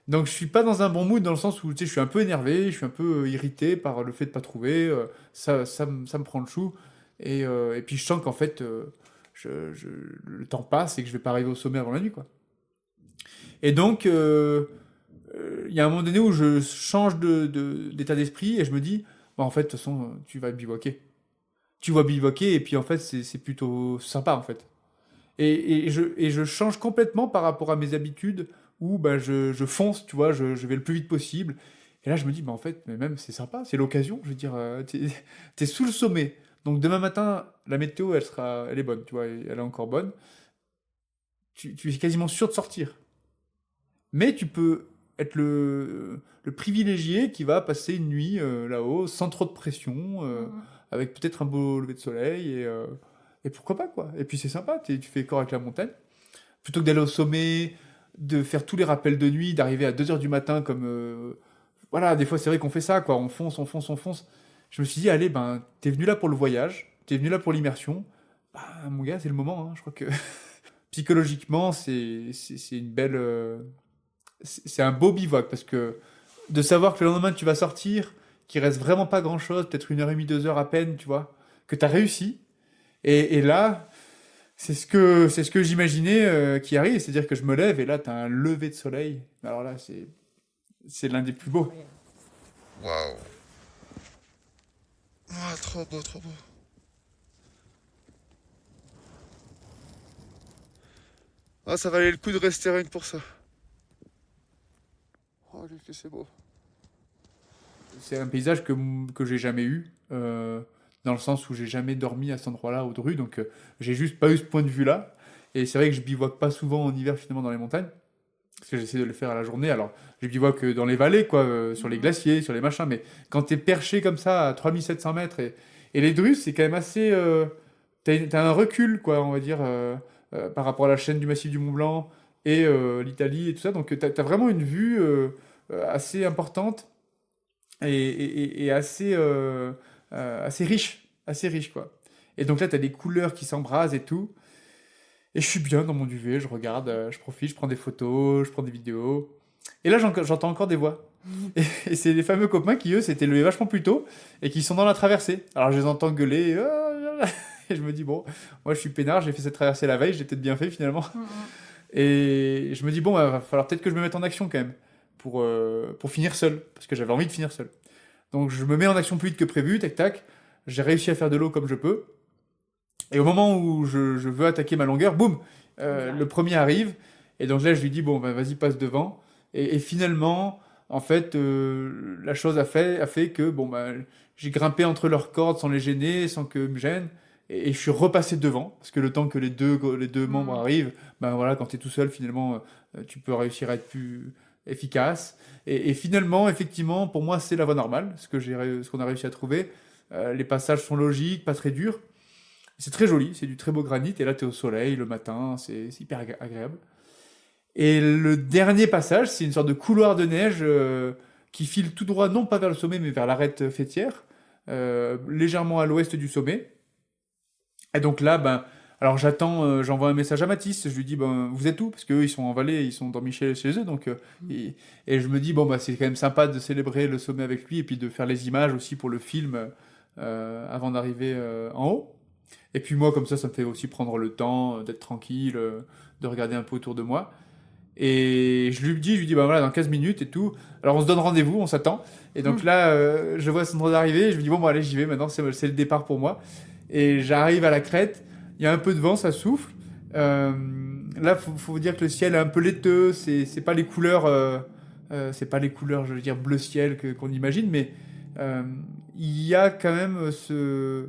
B: Donc, je suis pas dans un bon mood dans le sens où, tu sais, je suis un peu énervé, je suis un peu irrité par le fait de pas trouver. Ça me prend le chou. Et puis, je sens qu'en fait, le temps passe et que je vais pas arriver au sommet avant la nuit, quoi. Et donc, il y a un moment donné où je change d'état d'esprit et je me dis, bah, en fait, de toute façon, tu vas bivouaquer. Tu vas bivouaquer et puis en fait, c'est plutôt sympa, en fait. Et je change complètement par rapport à mes habitudes où bah, je fonce, tu vois, je vais le plus vite possible. Et là, je me dis, bah, en fait, mais même, c'est sympa, c'est l'occasion. Je veux dire, t'es sous le sommet. Donc demain matin, la météo, elle est bonne, tu vois, elle est encore bonne. Tu es quasiment sûr de sortir. Mais tu peux être le privilégié qui va passer une nuit là-haut sans trop de pression, avec peut-être un beau lever de soleil, et pourquoi pas, quoi. Et puis c'est sympa, tu fais corps avec la montagne. Plutôt que d'aller au sommet, de faire tous les rappels de nuit, d'arriver à 2 heures du matin, comme... voilà, des fois c'est vrai qu'on fait ça, quoi. On fonce, on fonce, on fonce. Je me suis dit, allez, ben, t'es venu là pour le voyage, t'es venu là pour l'immersion. Bah, mon gars, c'est le moment, hein. Je crois que psychologiquement, c'est une belle... c'est un beau bivouac parce que de savoir que le lendemain tu vas sortir, qu'il reste vraiment pas grand chose, peut-être 1 heure et demie, 2 heures à peine, tu vois, que tu as réussi. Et là, c'est ce que j'imaginais qui arrive, c'est-à-dire que je me lève et là tu as un lever de soleil. Alors là, c'est l'un des plus beaux.
D: Waouh. Ah, trop beau, trop beau. Ah, ça valait le coup de rester rien que pour ça. Oh, que c'est beau.
B: C'est un paysage que j'ai jamais eu, dans le sens où j'ai jamais dormi à cet endroit-là au Dru, donc j'ai juste pas eu ce point de vue-là. Et c'est vrai que je bivouaque pas souvent en hiver finalement dans les montagnes, parce que j'essaie de le faire à la journée. Alors, je bivouaque dans les vallées, quoi, sur les glaciers, sur les machins, mais quand t'es perché comme ça à 3700 mètres, et les Drus, c'est quand même assez... t'as un recul, quoi, on va dire, par rapport à la chaîne du massif du Mont Blanc et l'Italie et tout ça, donc t'as vraiment une vue assez importante et assez riche, quoi. Et donc là, t'as des couleurs qui s'embrasent et tout. Et je suis bien dans mon duvet, je regarde, je profite, je prends des photos, je prends des vidéos. Et là, j'entends encore des voix. Et c'est les fameux copains qui, eux, s'étaient levés vachement plus tôt et qui sont dans la traversée. Alors je les entends gueuler. Et je me dis, bon, moi je suis peinard, j'ai fait cette traversée la veille, j'ai peut-être bien fait finalement. Et je me dis, bon, bah, va falloir peut-être que je me mette en action quand même pour finir seul, parce que j'avais envie de finir seul. Donc je me mets en action plus vite que prévu, tac tac. J'ai réussi à faire de l'eau comme je peux. Et au moment où je veux attaquer ma longueur, boum, le premier arrive. Et donc là, je lui dis, bon, bah, vas-y, passe devant. Et finalement, en fait, la chose a fait que bon, bah, j'ai grimpé entre leurs cordes sans les gêner, sans que me gênent. Et je suis repassé devant. Parce que le temps que les deux membres arrivent, ben voilà, quand tu es tout seul, finalement, tu peux réussir à être plus efficace. Et finalement, effectivement, pour moi, c'est la voie normale, ce qu'on a réussi à trouver. Les passages sont logiques, pas très durs. C'est très joli, c'est du très beau granit. Et là, tu es au soleil le matin, c'est hyper agréable. Et le dernier passage, c'est une sorte de couloir de neige qui file tout droit, non pas vers le sommet, mais vers l'arête faîtière, légèrement à l'ouest du sommet. Et donc là, ben, alors j'attends, j'envoie un message à Mathis, je lui dis, ben, vous êtes où? Parce qu'eux, ils sont en vallée, ils sont dormis chez eux, donc, et je me dis, bon, bah, c'est quand même sympa de célébrer le sommet avec lui, et puis de faire les images aussi pour le film avant d'arriver en haut. Et puis moi, comme ça me fait aussi prendre le temps d'être tranquille, de regarder un peu autour de moi. Et je lui dis, bah voilà, dans 15 minutes et tout. Alors on se donne rendez-vous, on s'attend. Et donc là, je vois son drone arriver, je me dis, bon, allez, j'y vais, maintenant c'est le départ pour moi. Et j'arrive à la crête, il y a un peu de vent, ça souffle. Là, faut dire que le ciel est un peu laiteux, c'est pas les couleurs, je veux dire, bleu ciel qu'on imagine, mais il y a quand même ce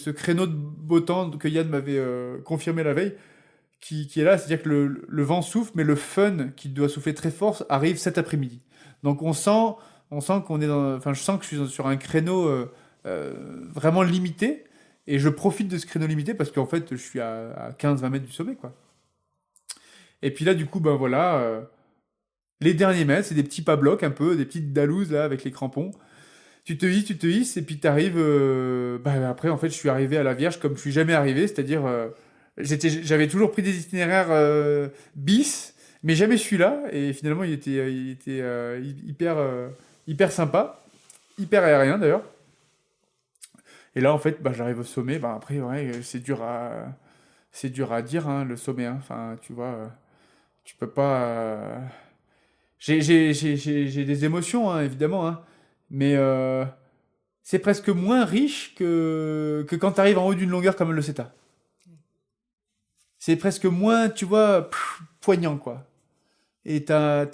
B: créneau de beau temps que Yann m'avait confirmé la veille, qui est là, c'est-à-dire que le vent souffle, mais le fun qui doit souffler très fort arrive cet après-midi. Donc on sent qu'on est enfin, je sens que je suis sur un créneau vraiment limité, et je profite de ce créneau limité parce qu'en fait, je suis à 15-20 mètres du sommet, quoi. Et puis là, du coup, ben voilà, les derniers mètres, c'est des petits pas blocs un peu, des petites dalouses là avec les crampons. Tu te hisses, et puis t'arrives. Bah, après, en fait, je suis arrivé à la Vierge comme je suis jamais arrivé, c'est-à-dire j'avais toujours pris des itinéraires bis, mais jamais celui-là. Et finalement, il était hyper sympa, hyper aérien d'ailleurs. Et là, en fait, bah, j'arrive au sommet. Bah, après, ouais, c'est dur à dire, hein, le sommet. Hein. Enfin, tu vois, tu peux pas. J'ai des émotions, hein, évidemment, hein, mais c'est presque moins riche que quand tu arrives en haut d'une longueur comme le CETA. C'est presque moins, tu vois, poignant, quoi. Et t'as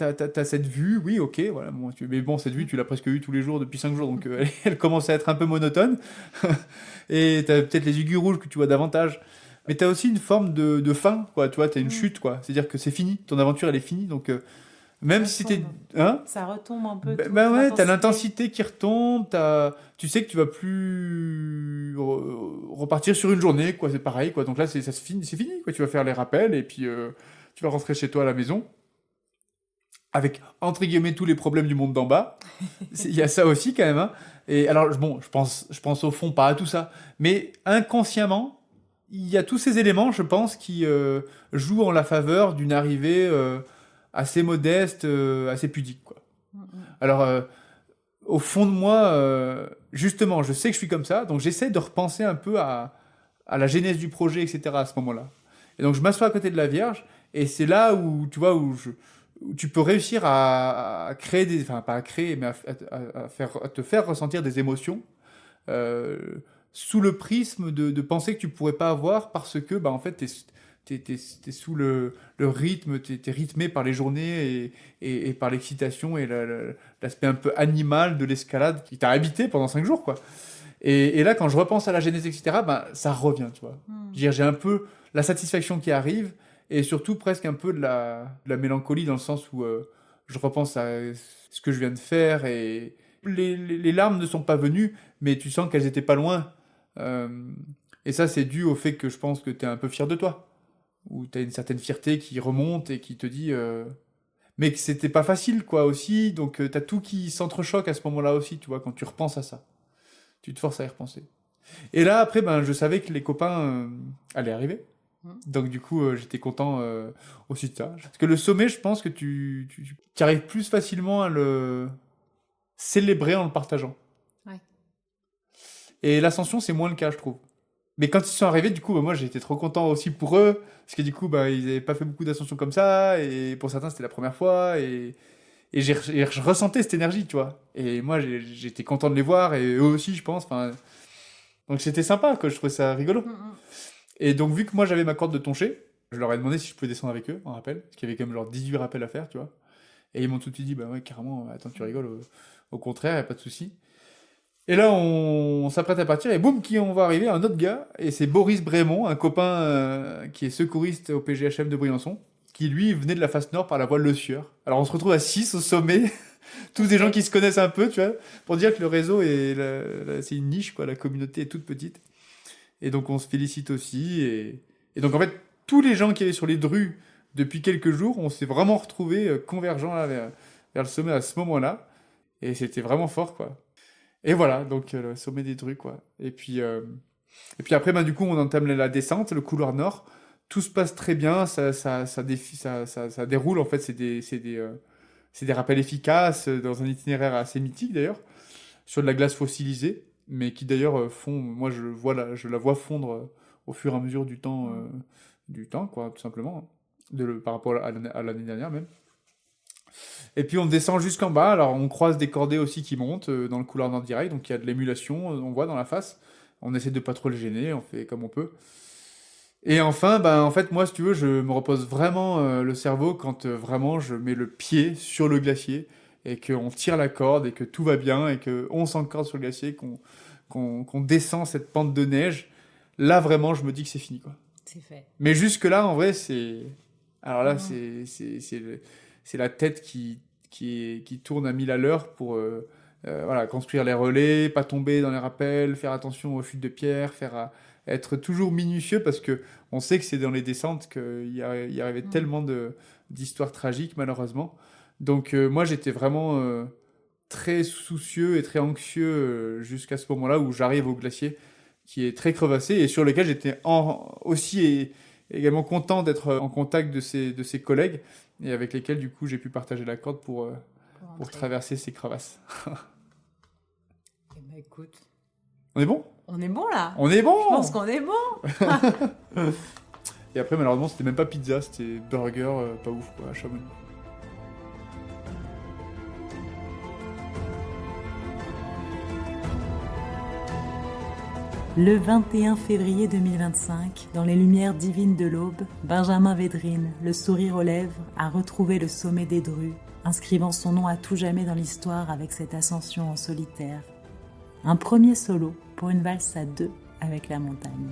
B: cette vue, oui, ok, voilà. Bon, mais bon, cette vue, tu l'as presque eue tous les jours depuis 5 jours, donc elle commence à être un peu monotone. Et t'as peut-être les aiguilles rouges que tu vois davantage. Mais t'as aussi une forme de fin, quoi. Tu vois, t'as une chute, quoi. C'est-à-dire que c'est fini, ton aventure, elle est finie, donc même si t'es... Hein?
A: Ça retombe un peu.
B: Ben ouais, t'as l'intensité qui retombe, tu sais que tu vas plus repartir sur une journée, quoi, c'est pareil, quoi. Donc là, c'est fini, quoi. Tu vas faire les rappels, et puis tu vas rentrer chez toi à la maison, avec, entre guillemets, tous les problèmes du monde d'en bas. Il y a ça aussi, quand même, hein. Et alors, bon, je pense au fond pas à tout ça, mais inconsciemment, il y a tous ces éléments, je pense, qui jouent en la faveur d'une arrivée assez modeste, assez pudique, quoi. Alors, au fond de moi, justement, je sais que je suis comme ça, donc j'essaie de repenser un peu à la genèse du projet, etc. à ce moment-là. Et donc je m'assois à côté de la Vierge, et c'est là où, tu vois, où tu peux réussir à créer des... Enfin, pas à créer, mais à te faire ressentir des émotions euh, sous le prisme de pensée que tu pourrais pas avoir parce que, bah, en fait, t'es sous le rythme, t'es rythmé par les journées et par l'excitation et l'aspect un peu animal de l'escalade qui t'a habité pendant 5 jours, quoi. Et là, quand je repense à la genèse, etc., ben, ça revient, tu vois. Je veux dire, j'ai un peu la satisfaction qui arrive et surtout presque un peu de la mélancolie dans le sens où je repense à ce que je viens de faire et les larmes ne sont pas venues, mais tu sens qu'elles étaient pas loin. Euh, et ça, c'est dû au fait que je pense que tu es un peu fier de toi, où tu as une certaine fierté qui remonte et qui te dit mais que c'était pas facile, quoi, aussi. Donc tu as tout qui s'entrechoque à ce moment-là aussi, tu vois, quand tu repenses à ça. Tu te forces à y repenser. Et là, après, ben, je savais que les copains allaient arriver. Donc du coup, j'étais content aussi de ça. Parce que le sommet, je pense que tu arrives plus facilement à le célébrer en le partageant.
C: Ouais.
B: Et l'ascension, c'est moins le cas, je trouve. Mais quand ils sont arrivés, du coup, bah, moi, j'ai été trop content aussi pour eux. Parce que du coup, bah, ils n'avaient pas fait beaucoup d'ascensions comme ça. Et pour certains, c'était la première fois. Et je ressentais cette énergie, tu vois. Et moi, j'étais content de les voir. Et eux aussi, je pense. Enfin, donc c'était sympa, quoi. Je trouvais ça rigolo. Et donc, vu que moi, j'avais ma corde de toncher, je leur ai demandé si je pouvais descendre avec eux, en rappel. Parce qu'il y avait quand même genre 18 rappels à faire, tu vois. Et ils m'ont tout de suite dit, bah ouais, carrément, attends, tu rigoles. Au contraire, y a pas de souci. Et là, on s'apprête à partir, et boum, qui on va arriver, un autre gars, et c'est Boris Brémond, un copain qui est secouriste au PGHM de Briançon, qui lui venait de la face nord par la voie Le Sieur. Alors on se retrouve à 6 au sommet, tous des gens qui se connaissent un peu, tu vois, pour dire que le réseau c'est une niche, quoi, la communauté est toute petite. Et donc on se félicite aussi, et donc en fait, tous les gens qui étaient sur les drues depuis quelques jours, on s'est vraiment retrouvés convergents là, vers le sommet à ce moment-là. Et c'était vraiment fort, quoi. Et voilà, donc le sommet des Drues, quoi. Et puis après, ben, du coup, on entame la descente, le couloir nord. Tout se passe très bien, ça déroule, en fait, c'est des rappels efficaces, dans un itinéraire assez mythique, d'ailleurs, sur de la glace fossilisée, mais qui, d'ailleurs, fond, moi, je la vois fondre au fur et à mesure du temps, quoi, tout simplement, hein, par rapport à l'année dernière, même. Et puis on descend jusqu'en bas, alors on croise des cordées aussi qui montent dans le couloir nord direct, donc il y a de l'émulation, on voit dans la face. On essaie de pas trop le gêner, on fait comme on peut. Et enfin, ben, en fait, moi, si tu veux, je me repose vraiment le cerveau quand vraiment je mets le pied sur le glacier et qu'on tire la corde et que tout va bien et qu'on s'encorde sur le glacier, qu'on descend cette pente de neige. Là, vraiment, je me dis que c'est fini, quoi.
C: C'est fait.
B: Mais jusque-là, en vrai, c'est... Alors là,
C: Mhm.
B: c'est la tête qui tourne à 1000 à l'heure pour voilà, construire les relais, pas tomber dans les rappels, faire attention aux chutes de pierre, être toujours minutieux parce que on sait que c'est dans les descentes qu'il y arrivait tellement d'histoires tragiques, malheureusement. Donc moi, j'étais vraiment très soucieux et très anxieux jusqu'à ce moment-là où j'arrive au glacier qui est très crevassé et sur lequel j'étais aussi également content d'être en contact de ses collègues et avec lesquels du coup j'ai pu partager la corde pour
C: Rentrer.
B: traverser ces crevasses.
C: Eh ben, écoute,
B: On est bon?
C: on est bon là.
B: On est bon!
C: Je pense qu'on est bon.
B: Et après malheureusement c'était même pas pizza, c'était burger, pas ouf quoi, à Chamonix.
A: Le 21 février 2025, dans les lumières divines de l'aube, Benjamin Védrine, le sourire aux lèvres, a retrouvé le sommet des Drues, inscrivant son nom à tout jamais dans l'histoire avec cette ascension en solitaire. Un premier solo pour une valse à deux avec la montagne.